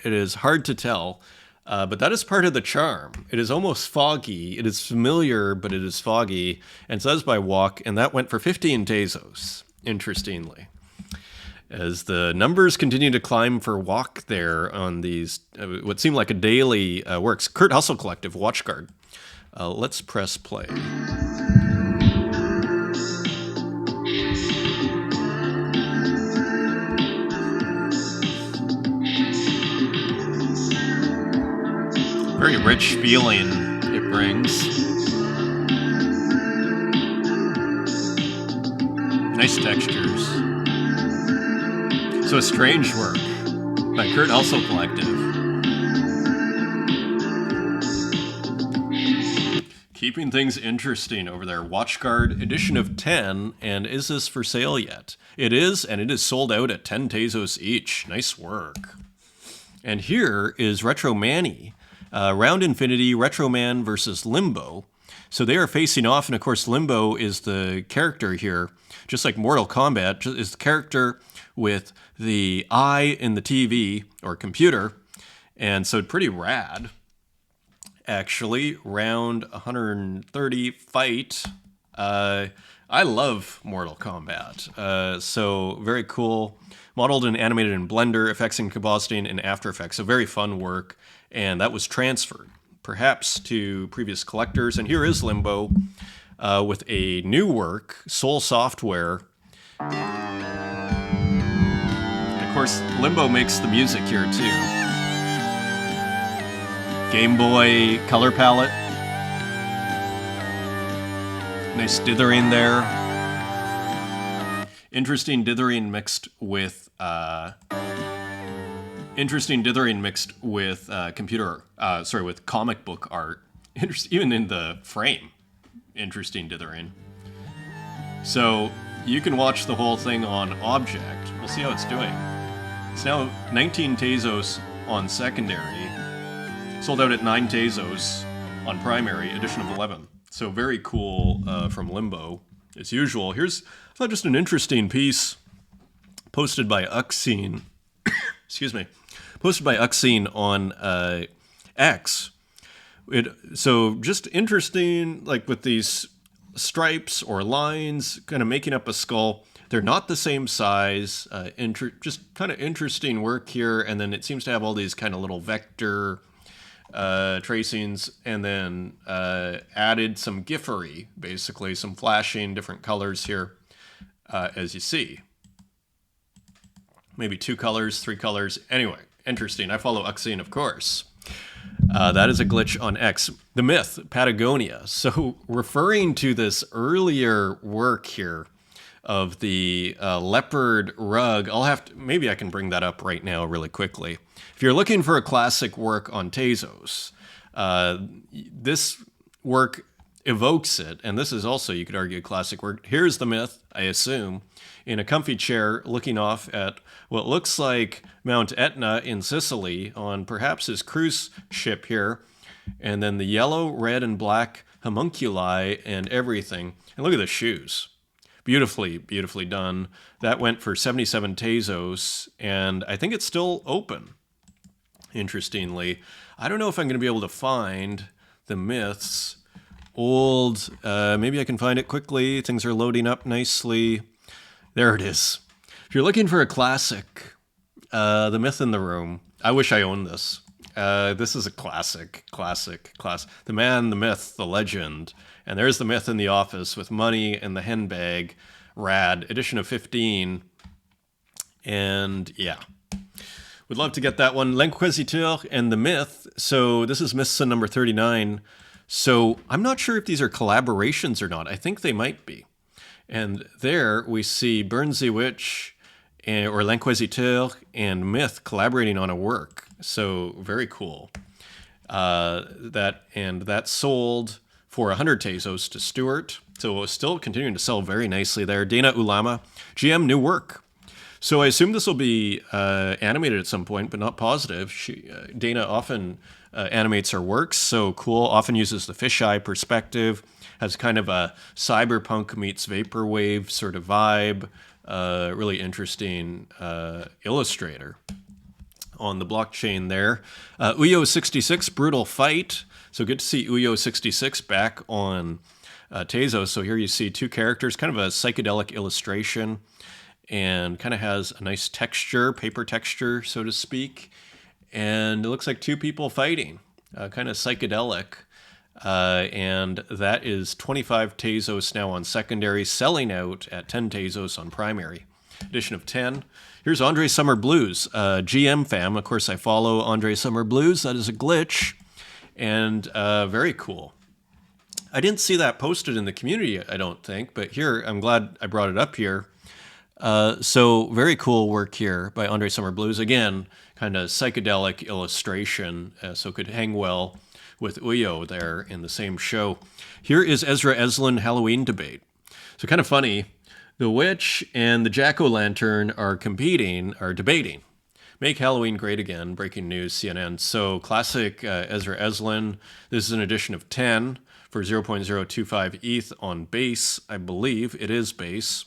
It is hard to tell, but that is part of the charm. It is almost foggy. It is familiar, but it is foggy. And so that's by Walk, and that went for 15 Tezos, interestingly. As the numbers continue to climb for Walk there on these, what seem like a daily works. Kurt Hustle Collective, Watchguard. Let's press play. Very rich feeling it brings. Nice textures. So a strange work by Kurt Hustle Collective. Keeping things interesting over there. Watchguard edition of 10, and is this for sale yet? It is, and it is sold out at 10 Tezos each. Nice work. And here is Retro Manny. Round Infinity, Retro Man versus Limbo. So they are facing off, and of course Limbo is the character here, just like Mortal Kombat, is the character with the eye in the TV or computer, and so pretty rad. Actually, round 130 fight. I love Mortal Kombat. So very cool. Modeled and animated in Blender, effects in compositing and After Effects. So very fun work. And that was transferred, perhaps to previous collectors. And here is Limbo with a new work, Soul Software. And of course, Limbo makes the music here too. Game Boy color palette. Nice dithering there. Interesting dithering mixed with with comic book art. Even in the frame, interesting dithering. So you can watch the whole thing on Object. We'll see how it's doing. It's now 19 Tezos on secondary. Sold out at 9 Tezos on primary, edition of 11. So very cool from Limbo, as usual. Here's just an interesting piece posted by Uxine. Excuse me. Posted by Uxine on X. So just interesting, like with these stripes or lines, kind of making up a skull. They're not the same size. Just kind of interesting work here. And then it seems to have all these kind of little vector tracings, and then added some giffery, basically some flashing different colors here, as you see. Maybe 2 colors, 3 colors. Anyway, interesting. I follow Uxine, of course. That is a glitch on X. The Myth, Patagonia. So referring to this earlier work here of the leopard rug, maybe I can bring that up right now really quickly. If you're looking for a classic work on Tezos, this work evokes it, and this is also, you could argue, a classic work. Here's the Myth, I assume, in a comfy chair looking off at what looks like Mount Etna in Sicily on perhaps his cruise ship here, and then the yellow, red, and black homunculi and everything. And look at the shoes. Beautifully, beautifully done. That went for 77 Tezos, and I think it's still open, interestingly. I don't know if I'm going to be able to find the Myth's old... maybe I can find it quickly. Things are loading up nicely. There it is. If you're looking for a classic, The Myth in the Room, I wish I owned this. This is a classic. The man, the myth, the legend. And there's the Myth in the office with money and the hen bag. Rad. Edition of 15. And yeah. Would love to get that one. L'Inquisiteur and the Myth. So this is Mythson number 39. So I'm not sure if these are collaborations or not. I think they might be. And there we see Burnsy Witch or L'Inquisiteur and Myth collaborating on a work. So very cool. That sold for 100 Tezos to Stewart. So it was still continuing to sell very nicely there. Dana Ulama, GM, new work. So I assume this will be animated at some point, but not positive. Dana often animates her works, so cool. Often uses the fisheye perspective. Has kind of a cyberpunk meets vaporwave sort of vibe. Really interesting illustrator on the blockchain there. Uyo66, Brutal Fight. So good to see Uyo66 back on Tezos. So here you see 2 characters, kind of a psychedelic illustration, and kind of has a nice texture, paper texture, so to speak. And it looks like 2 people fighting, kind of psychedelic. And that is 25 Tezos now on secondary, selling out at 10 Tezos on primary. Edition of 10. Here's Andre Summer Blues, GM fam. Of course, I follow Andre Summer Blues. That is a glitch. And very cool. I didn't see that posted in the community, I don't think. But here, I'm glad I brought it up here. So very cool work here by Andre Summer Blues. Again, kind of psychedelic illustration, so could hang well with Uyo there in the same show. Here is Ezra Eslin Halloween debate. So kind of funny, the witch and the jack-o'-lantern are debating. Make Halloween great again, breaking news, CNN. So classic Ezra Eslin. This is an edition of 10 for 0.025 ETH on base. I believe it is base.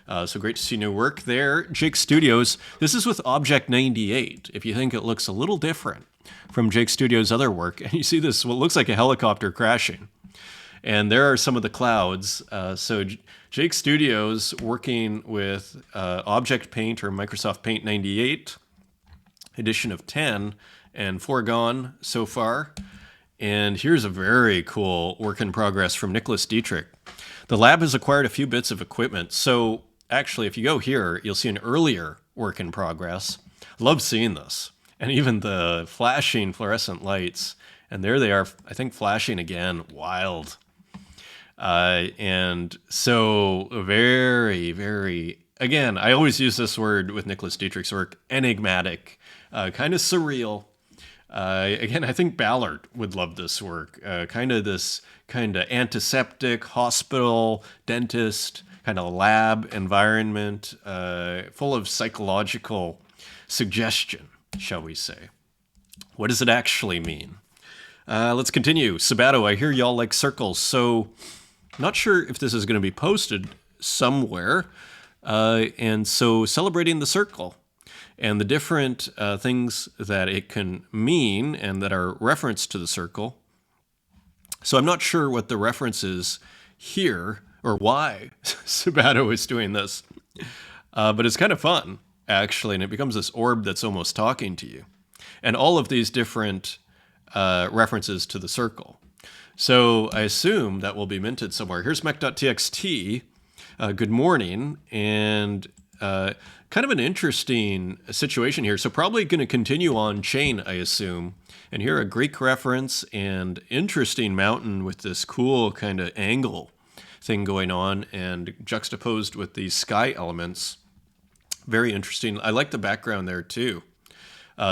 So great to see new work there. Jake Studios. This is with Object 98, if you think it looks a little different from Jake Studios' other work. And you see this, what looks like a helicopter crashing. And there are some of the clouds. So Jake Studios working with Object Paint or Microsoft Paint 98, edition of 10, and Foregone so far. And here's a very cool work in progress from Nicholas Dietrich. The lab has acquired a few bits of equipment. So actually, if you go here, you'll see an earlier work in progress. Love seeing this. And even the flashing fluorescent lights. And there they are, I think, flashing again. Wild. And so very, very, again, I always use this word with Nicholas Dietrich's work, enigmatic, kind of surreal. Again, I think Ballard would love this work. Kind of this kind of antiseptic, hospital, dentist, kind of lab environment, full of psychological suggestion, shall we say. What does it actually mean? Let's continue. Sabato, I hear y'all like circles, so not sure if this is going to be posted somewhere. And so celebrating the circle and the different things that it can mean and that are referenced to the circle. So I'm not sure what the reference is here or why Sabato is doing this. But it's kind of fun, actually, and it becomes this orb that's almost talking to you. And all of these different references to the circle. So I assume that will be minted somewhere. Here's mech.txt. Good morning. And kind of an interesting situation here. So probably going to continue on chain, I assume. And here a Greek reference and interesting mountain with this cool kind of angle thing going on and juxtaposed with these sky elements. Very interesting. I like the background there too.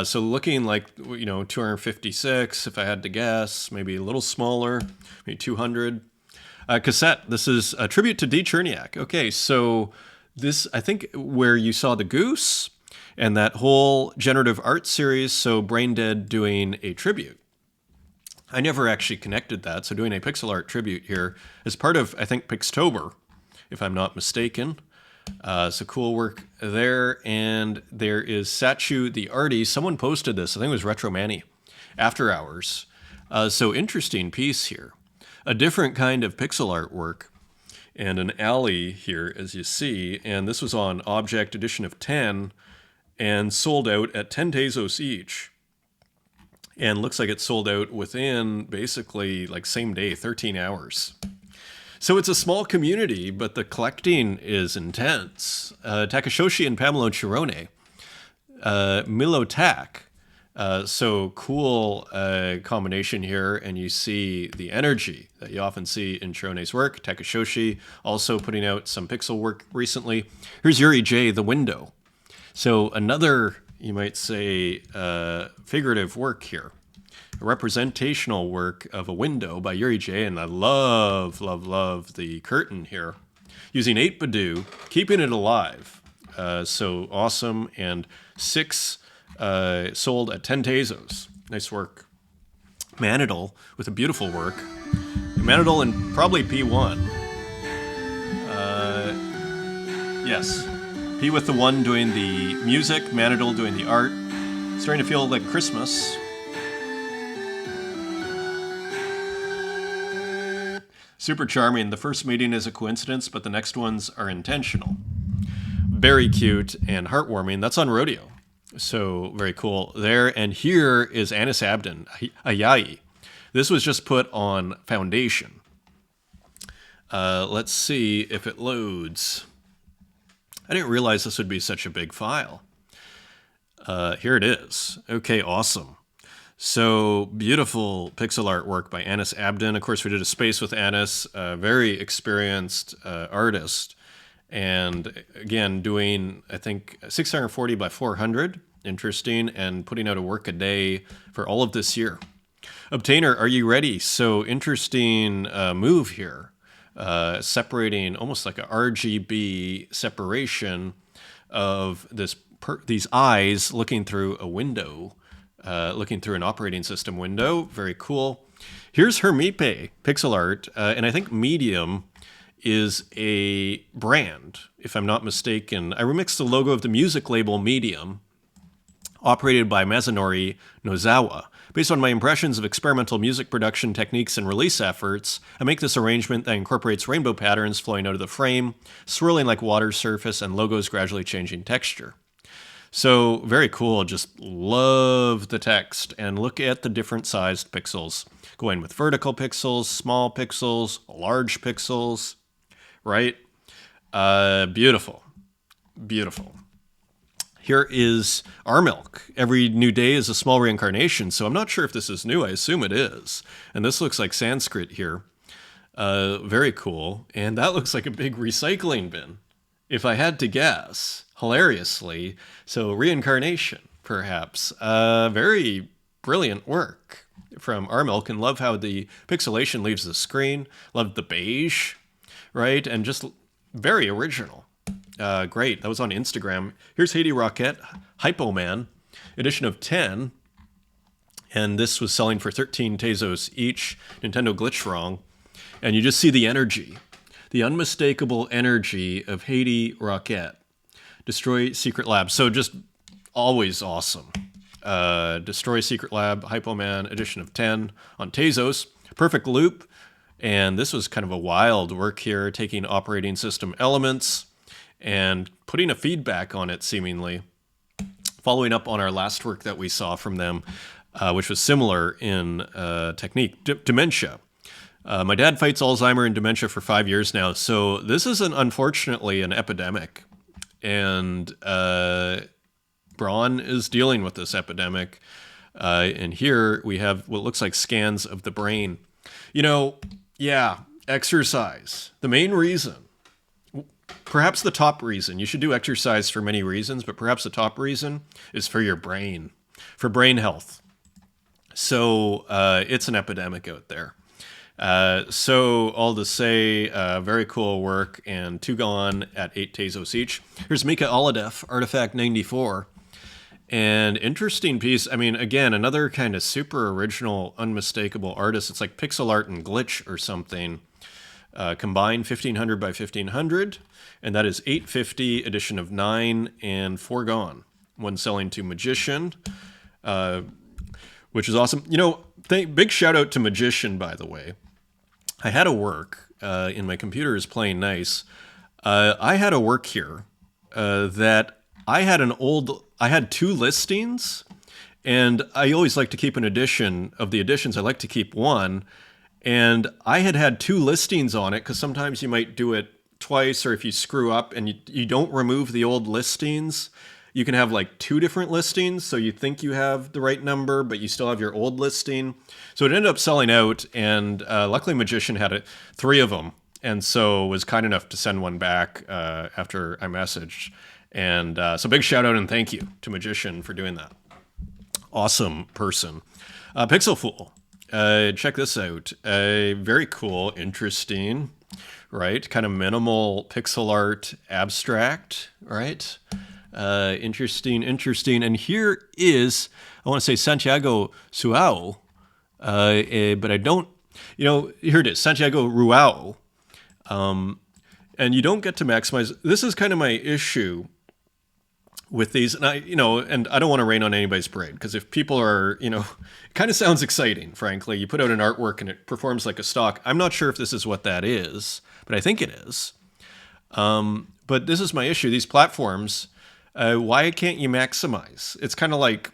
So looking like, 256, if I had to guess, maybe a little smaller, maybe 200. Cassette, this is a tribute to D. Cherniak. Okay, so this, I think, where you saw the goose and that whole generative art series, so Brain Dead doing a tribute. I never actually connected that, so doing a pixel art tribute here is part of, I think, Pixtober, if I'm not mistaken. So cool work there. And there is Sachu the Artie. Someone posted this. I think it was Retro Manny. After Hours. So interesting piece here. A different kind of pixel artwork. And an alley here, as you see. And this was on Object edition of 10. And sold out at 10 Tezos each. And looks like it sold out within basically like same day, 13 hours. So it's a small community, but the collecting is intense. Takashoshi and Pamela Chirone. Milo Tak. So cool combination here, and you see the energy that you often see in Chirone's work. Takashoshi also putting out some pixel work recently. Here's Yuri J, The Window. So another, you might say, figurative work here. A representational work of a window by Yuri J. And I love, love, love the curtain here. Using 8Badu, keeping it alive. So awesome. And 6 sold at 10 Tezos. Nice work. Manidal with a beautiful work. Manidal and probably P1. Yes. P with the 1 doing the music, Manidal doing the art. Starting to feel like Christmas. Super charming. The first meeting is a coincidence, but the next ones are intentional. Very cute and heartwarming. That's on Rodeo. So very cool there. And here is Anis Abdin, Ayayi. This was just put on Foundation. Let's see if it loads. I didn't realize this would be such a big file. Here it is. Okay, awesome. So beautiful pixel artwork by Anis Abdin. Of course, we did a space with Anis, a very experienced artist. And again, doing, I think, 640 by 400. Interesting. And putting out a work a day for all of this year. Obtainer, are you ready? So interesting move here. Separating almost like a RGB separation of these eyes looking through a window. Looking through an operating system window. Very cool. Here's Hermipe pixel art. And I think Medium is a brand, if I'm not mistaken. I remixed the logo of the music label Medium, operated by Masanori Nozawa. Based on my impressions of experimental music production techniques and release efforts, I make this arrangement that incorporates rainbow patterns flowing out of the frame, swirling like water surface, and logos gradually changing texture. So very cool. Just love the text, and look at the different sized pixels. Going with vertical pixels, small pixels, large pixels, right? Beautiful. Beautiful. Here is our milk. Every new day is a small reincarnation, so I'm not sure if this is new. I assume it is. And this looks like Sanskrit here. Very cool. And that looks like a big recycling bin, if I had to guess, hilariously. So reincarnation, perhaps. Very brilliant work from our milk, and love how the pixelation leaves the screen. Love the beige, right? And just very original. Great. That was on Instagram. Here's Haiti Rocket, Hypo Man, edition of 10. And this was selling for 13 Tezos each. Nintendo glitched wrong. And you just see the energy, the unmistakable energy of Haiti Rocket. Destroy Secret Lab. So just always awesome. Destroy Secret Lab, Hypo Man, edition of 10 on Tezos. Perfect loop. And this was kind of a wild work here, taking operating system elements and putting a feedback on it, seemingly. Following up on our last work that we saw from them, which was similar in technique, dementia. My dad fights Alzheimer and dementia for 5 years now, so this is unfortunately an epidemic. And Braun is dealing with this epidemic. And here we have what looks like scans of the brain. Yeah, exercise. The main reason, perhaps the top reason, you should do exercise for many reasons, but perhaps the top reason is for your brain, for brain health. So it's an epidemic out there. So all to say, very cool work, and 2 gone at 8 Tezos each. Here's Mika Oladef, Artifact 94. And interesting piece. I mean, again, another kind of super original, unmistakable artist. It's like pixel art and glitch or something. Combined 1500 by 1500. And that is 850, edition of 9, and 4 gone. One selling to Magician, which is awesome. Big shout out to Magician, by the way. I had a work, and my computer is playing nice. I had a work here that I had 2 listings, and I always like to keep an edition of the editions. I like to keep one, and I had 2 listings on it, because sometimes you might do it twice, or if you screw up and you don't remove the old listings, you can have like 2 different listings, so you think you have the right number, but you still have your old listing. So it ended up selling out, and luckily Magician had 3 of them, and so was kind enough to send one back after I messaged. And so big shout out and thank you to Magician for doing that. Awesome person. Pixel Fool. Check this out. Very cool, interesting, right? Kind of minimal pixel art, abstract, right? Interesting. And here is, I want to say Santiago Suau, but I don't, here it is, Santiago Ruao. And you don't get to maximize. This is kind of my issue with these, and I don't want to rain on anybody's parade, because if people are, it kind of sounds exciting, frankly. You put out an artwork and it performs like a stock. I'm not sure if this is what that is, but I think it is. But this is my issue. These platforms, why can't you maximize? It's kind of like,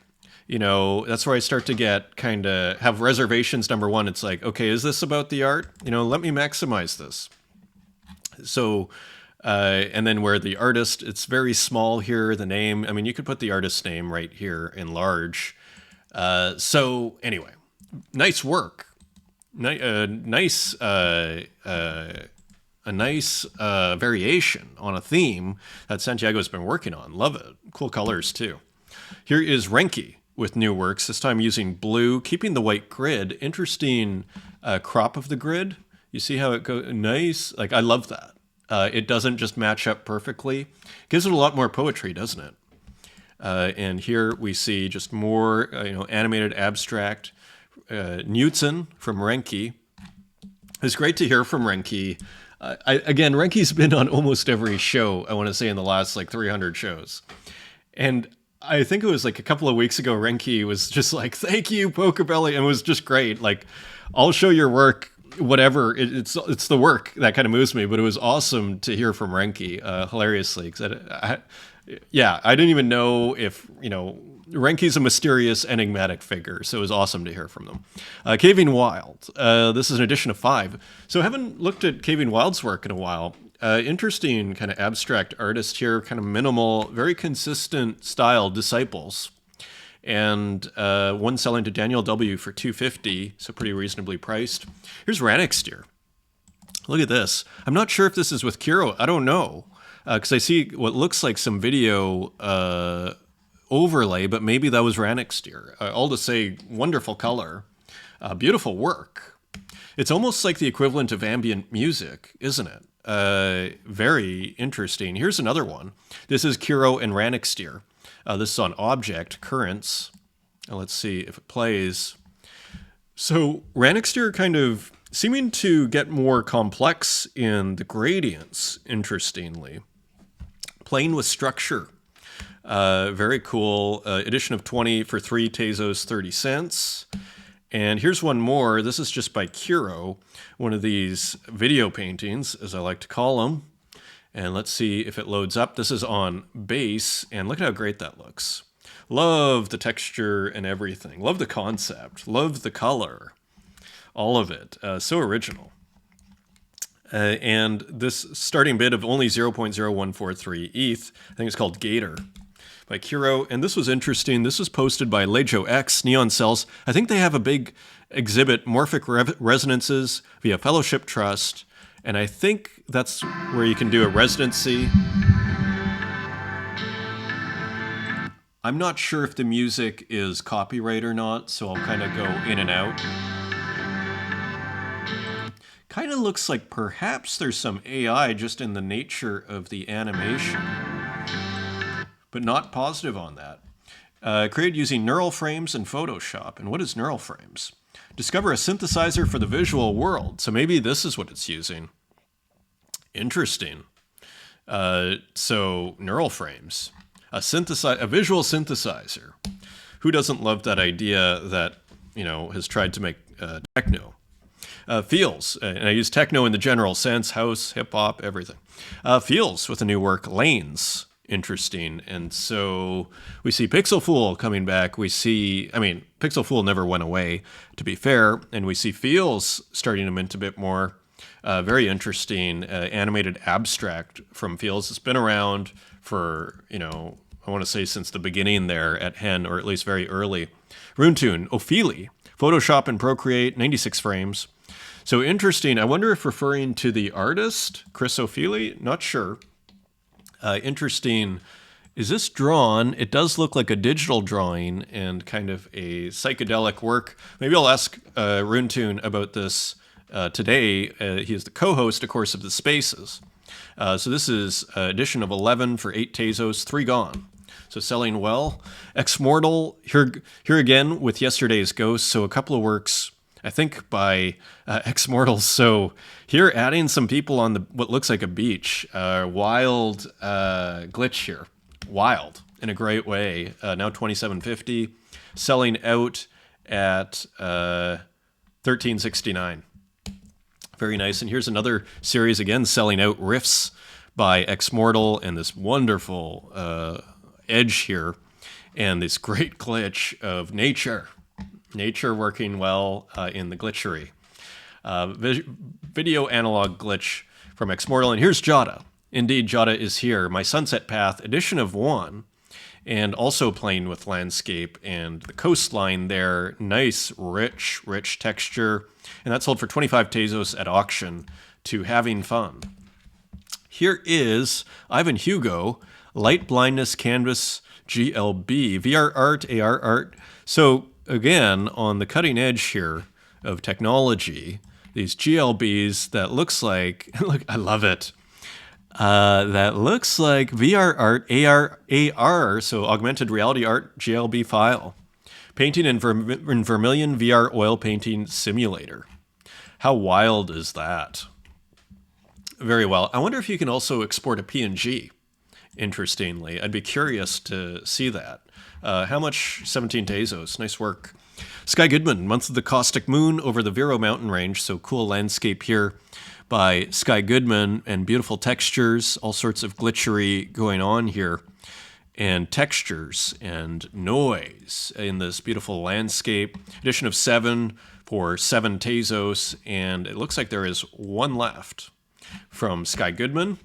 that's where I start to get have reservations. Number one, it's like, okay, is this about the art? Let me maximize this. So, and then where the artist, it's very small here, the name. I mean, you could put the artist's name right here in large. So anyway, nice work. A nice variation on a theme that Santiago's been working on. Love it. Cool colors too. Here is Renki with new works, this time using blue, keeping the white grid. Interesting crop of the grid. You see how it goes? Nice. Like, I love that. It doesn't just match up perfectly. Gives it a lot more poetry, doesn't it? And here we see just more, animated abstract. Newton from Renki. It's great to hear from Renki. Again, Renki's been on almost every show, I want to say, in the last 300 shows. And I think it was like a couple of weeks ago, Renki was just like, "Thank you, Pocobelli," and it was just great. Like, I'll show your work, whatever. It's the work that kind of moves me. But it was awesome to hear from Renki, hilariously. Because yeah, I didn't even know if Renki's a mysterious, enigmatic figure, so it was awesome to hear from them. Caving Wild. This is an edition of 5. So I haven't looked at Caving Wild's work in a while. Interesting kind of abstract artist here, kind of minimal, very consistent style, Disciples. And one selling to Daniel W. for $250, so pretty reasonably priced. Here's Ranixtier. Look at this. I'm not sure if this is with Kiro. I don't know. Because I see what looks like some video overlay, but maybe that was Ranixtier. All to say, wonderful color. Beautiful work. It's almost like the equivalent of ambient music, isn't it? Very interesting. Here's another one. This is Kiro and Ranixtier. This is on Object, Currents. Let's see if it plays. So Ranixtier kind of seeming to get more complex in the gradients, interestingly. Playing with structure. Very cool. Edition of 20 for 3 Tezos, 30 cents. And here's one more. This is just by Kiro, one of these video paintings, as I like to call them. And let's see if it loads up. This is on base, and look at how great that looks. Love the texture and everything. Love the concept. Love the color. All of it. So original. And this starting bid of only 0.0143 ETH, I think it's called Gator, by Kiro. And this was interesting. This was posted by Lejo X, Neon Cells. I think they have a big exhibit, Morphic Resonances via Fellowship Trust. And I think that's where you can do a residency. I'm not sure if the music is copyright or not, so I'll kind of go in and out. Kind of looks like perhaps there's some AI just in the nature of the animation, but not positive on that. Created using neural frames and Photoshop. And what is neural frames? Discover a synthesizer for the visual world. So maybe this is what it's using. Interesting. So neural frames, a visual synthesizer. Who doesn't love that idea that has tried to make techno? Feels, and I use techno in the general sense, house, hip hop, everything. Feels with a new work, Lanes. Interesting. And so we see Pixel Fool coming back. Pixel Fool never went away, to be fair. And we see Feels starting to mint a bit more. Very interesting animated abstract from Feels. It's been around for, I want to say since the beginning there at Hen, or at least very early. Roon Toon, Ophelia, Photoshop and Procreate, 96 frames. So interesting. I wonder if referring to the artist, Chris Ophelia, not sure. Interesting. Is this drawn? It does look like a digital drawing and kind of a psychedelic work. Maybe I'll ask Roon Toon about this today. He is the co-host, of course, of The Spaces. So this is edition of 11 for 8 Tezos, 3 gone. So selling well. Exmortal, here again with yesterday's Ghost. So a couple of works, I think, by Exmortal. So here adding some people on what looks like a beach. Wild glitch here. Wild in a great way. Now $27.50. Selling out at $13.69. Very nice. And here's another series again, selling out, Riffs by Exmortal, and this wonderful edge here, and this great glitch of nature working well in the glitchery. Video analog glitch from Exmortal. And here's Jada. Indeed, Jada is here. My Sunset Path, edition of 1, and also playing with landscape and the coastline there. Nice, rich texture. And that sold for 25 Tezos at auction to Having Fun. Here is Ivan Hugo, Light Blindness Canvas GLB, VR art, AR art. So again, on the cutting edge here of technology, these GLBs that looks like, look, I love it. That looks like VR art, AR, so augmented reality art GLB file. Painting in Vermilion VR oil painting simulator. How wild is that? Very well. I wonder if you can also export a PNG interestingly. I'd be curious to see that. How much? 17 Tezos. Nice work. Sky Goodman, Month of the Caustic Moon over the Vero mountain range. So cool landscape here by Sky Goodman, and beautiful textures, all sorts of glitchery going on here, and textures and noise in this beautiful landscape. Edition of 7 for 7 Tezos, and it looks like there is one left from Sky Goodman.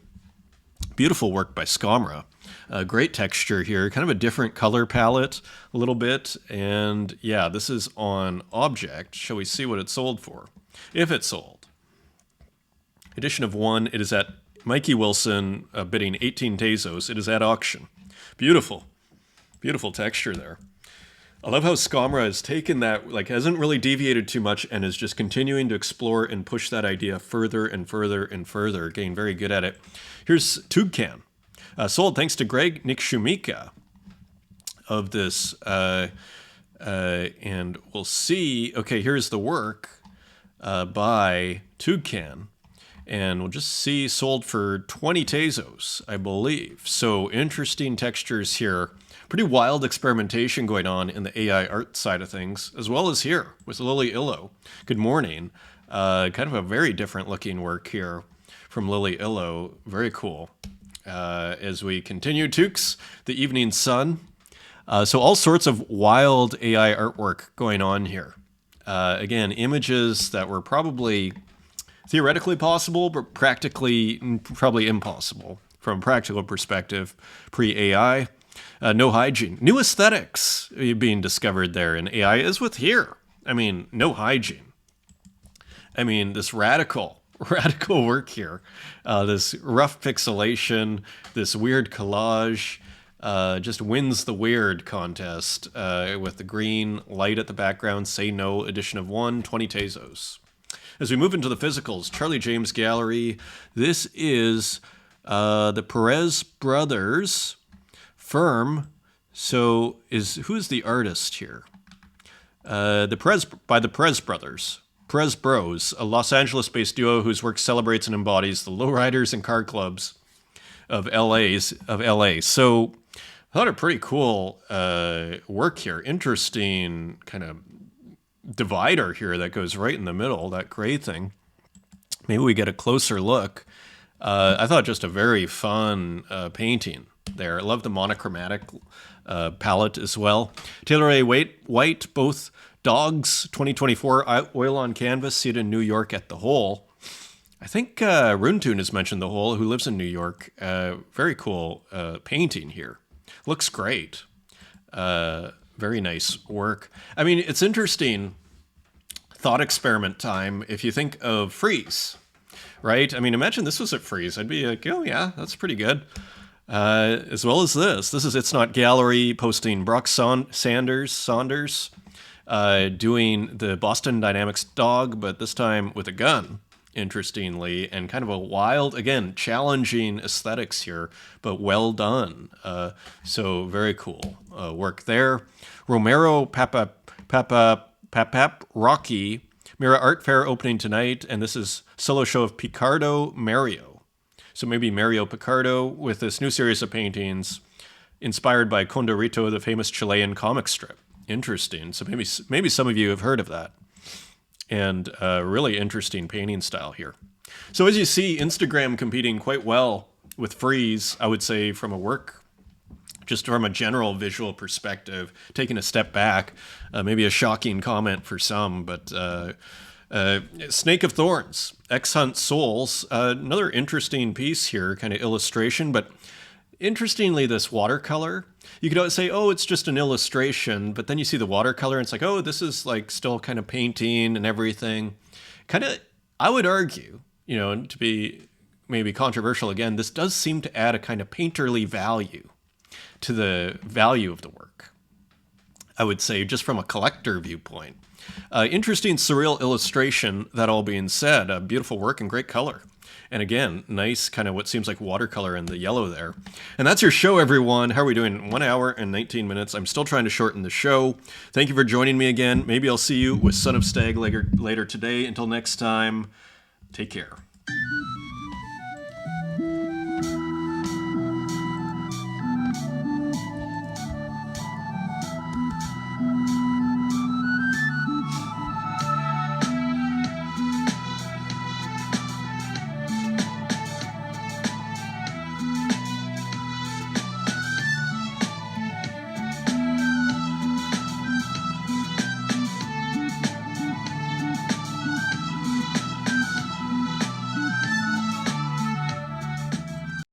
Beautiful work by Skamra. Great texture here, kind of a different color palette a little bit. And yeah, this is on Object. Shall we see what it sold for? If it sold. Edition of 1, it is at Mikey Wilson bidding 18 Tezos. It is at auction. Beautiful. Beautiful texture there. I love how Skamra has taken that, like, hasn't really deviated too much and is just continuing to explore and push that idea further and further and further. Getting very good at it. Here's Tubcan. Sold thanks to Greg Nikshumika of this. And we'll see. Okay, here's the work by Tubcan. And we'll just see sold for 20 Tezos, I believe. So interesting textures here. Pretty wild experimentation going on in the AI art side of things, as well as here with Lily Illo. Good morning. Kind of a very different looking work here from Lily Illo. Very cool. As we continue, Tukes, the Evening Sun. So all sorts of wild AI artwork going on here. Again, images that were probably theoretically possible, but practically probably impossible from a practical perspective, pre-AI. No hygiene. New aesthetics being discovered there in AI, as with here. I mean, no hygiene. I mean, this radical work here. This rough pixelation, this weird collage, just wins the weird contest with the green light at the background. Say No, edition of 1, 20 Tezos. As we move into the physicals, Charlie James Gallery. This is the Perez Brothers firm. So who's the artist here? By the Perez Brothers. Perez Bros, a Los Angeles-based duo whose work celebrates and embodies the lowriders and car clubs of LA. So I thought a pretty cool work here. Interesting kind of divider here that goes right in the middle, that gray thing. Maybe we get a closer look. I thought just a very fun painting there. I love the monochromatic palette as well. Taylor A. White, both dogs, 2024 oil on canvas. See it in New York at The Hole. I think Roon Toon has mentioned The Hole, who lives in New York. Very cool painting here. Looks great. Very nice work. I mean, it's interesting, thought experiment time, if you think of Freeze, right? I mean, imagine this was at Freeze. I'd be like, oh yeah, that's pretty good. As well as this. This is It's Not Gallery posting Brock Saunders doing the Boston Dynamics dog, but this time with a gun, interestingly, and kind of a wild, again, challenging aesthetics here, but well done. So very cool work there. Romero Papap Rocky, Mira Art Fair opening tonight, and this is solo show of Picardo Mario. So maybe Mario Picardo with this new series of paintings inspired by Condorito, the famous Chilean comic strip. Interesting. So maybe some of you have heard of that. And really interesting painting style here. So as you see, Instagram competing quite well with Freeze, I would say, from a work, just from a general visual perspective, taking a step back, maybe a shocking comment for some, but Snake of Thorns, X-Hunt Souls, another interesting piece here, kind of illustration, but interestingly, this watercolor, you could always say, oh, it's just an illustration, but then you see the watercolor and it's like, oh, this is like still kind of painting and everything. Kind of, I would argue, to be maybe controversial again, this does seem to add a kind of painterly value to the value of the work. I would say just from a collector viewpoint. Interesting surreal illustration, that all being said, beautiful work and great color. And again, nice kind of what seems like watercolor in the yellow there. And that's your show, everyone. How are we doing? 1 hour and 19 minutes. I'm still trying to shorten the show. Thank you for joining me again. Maybe I'll see you with Son of Stag later today. Until next time, take care.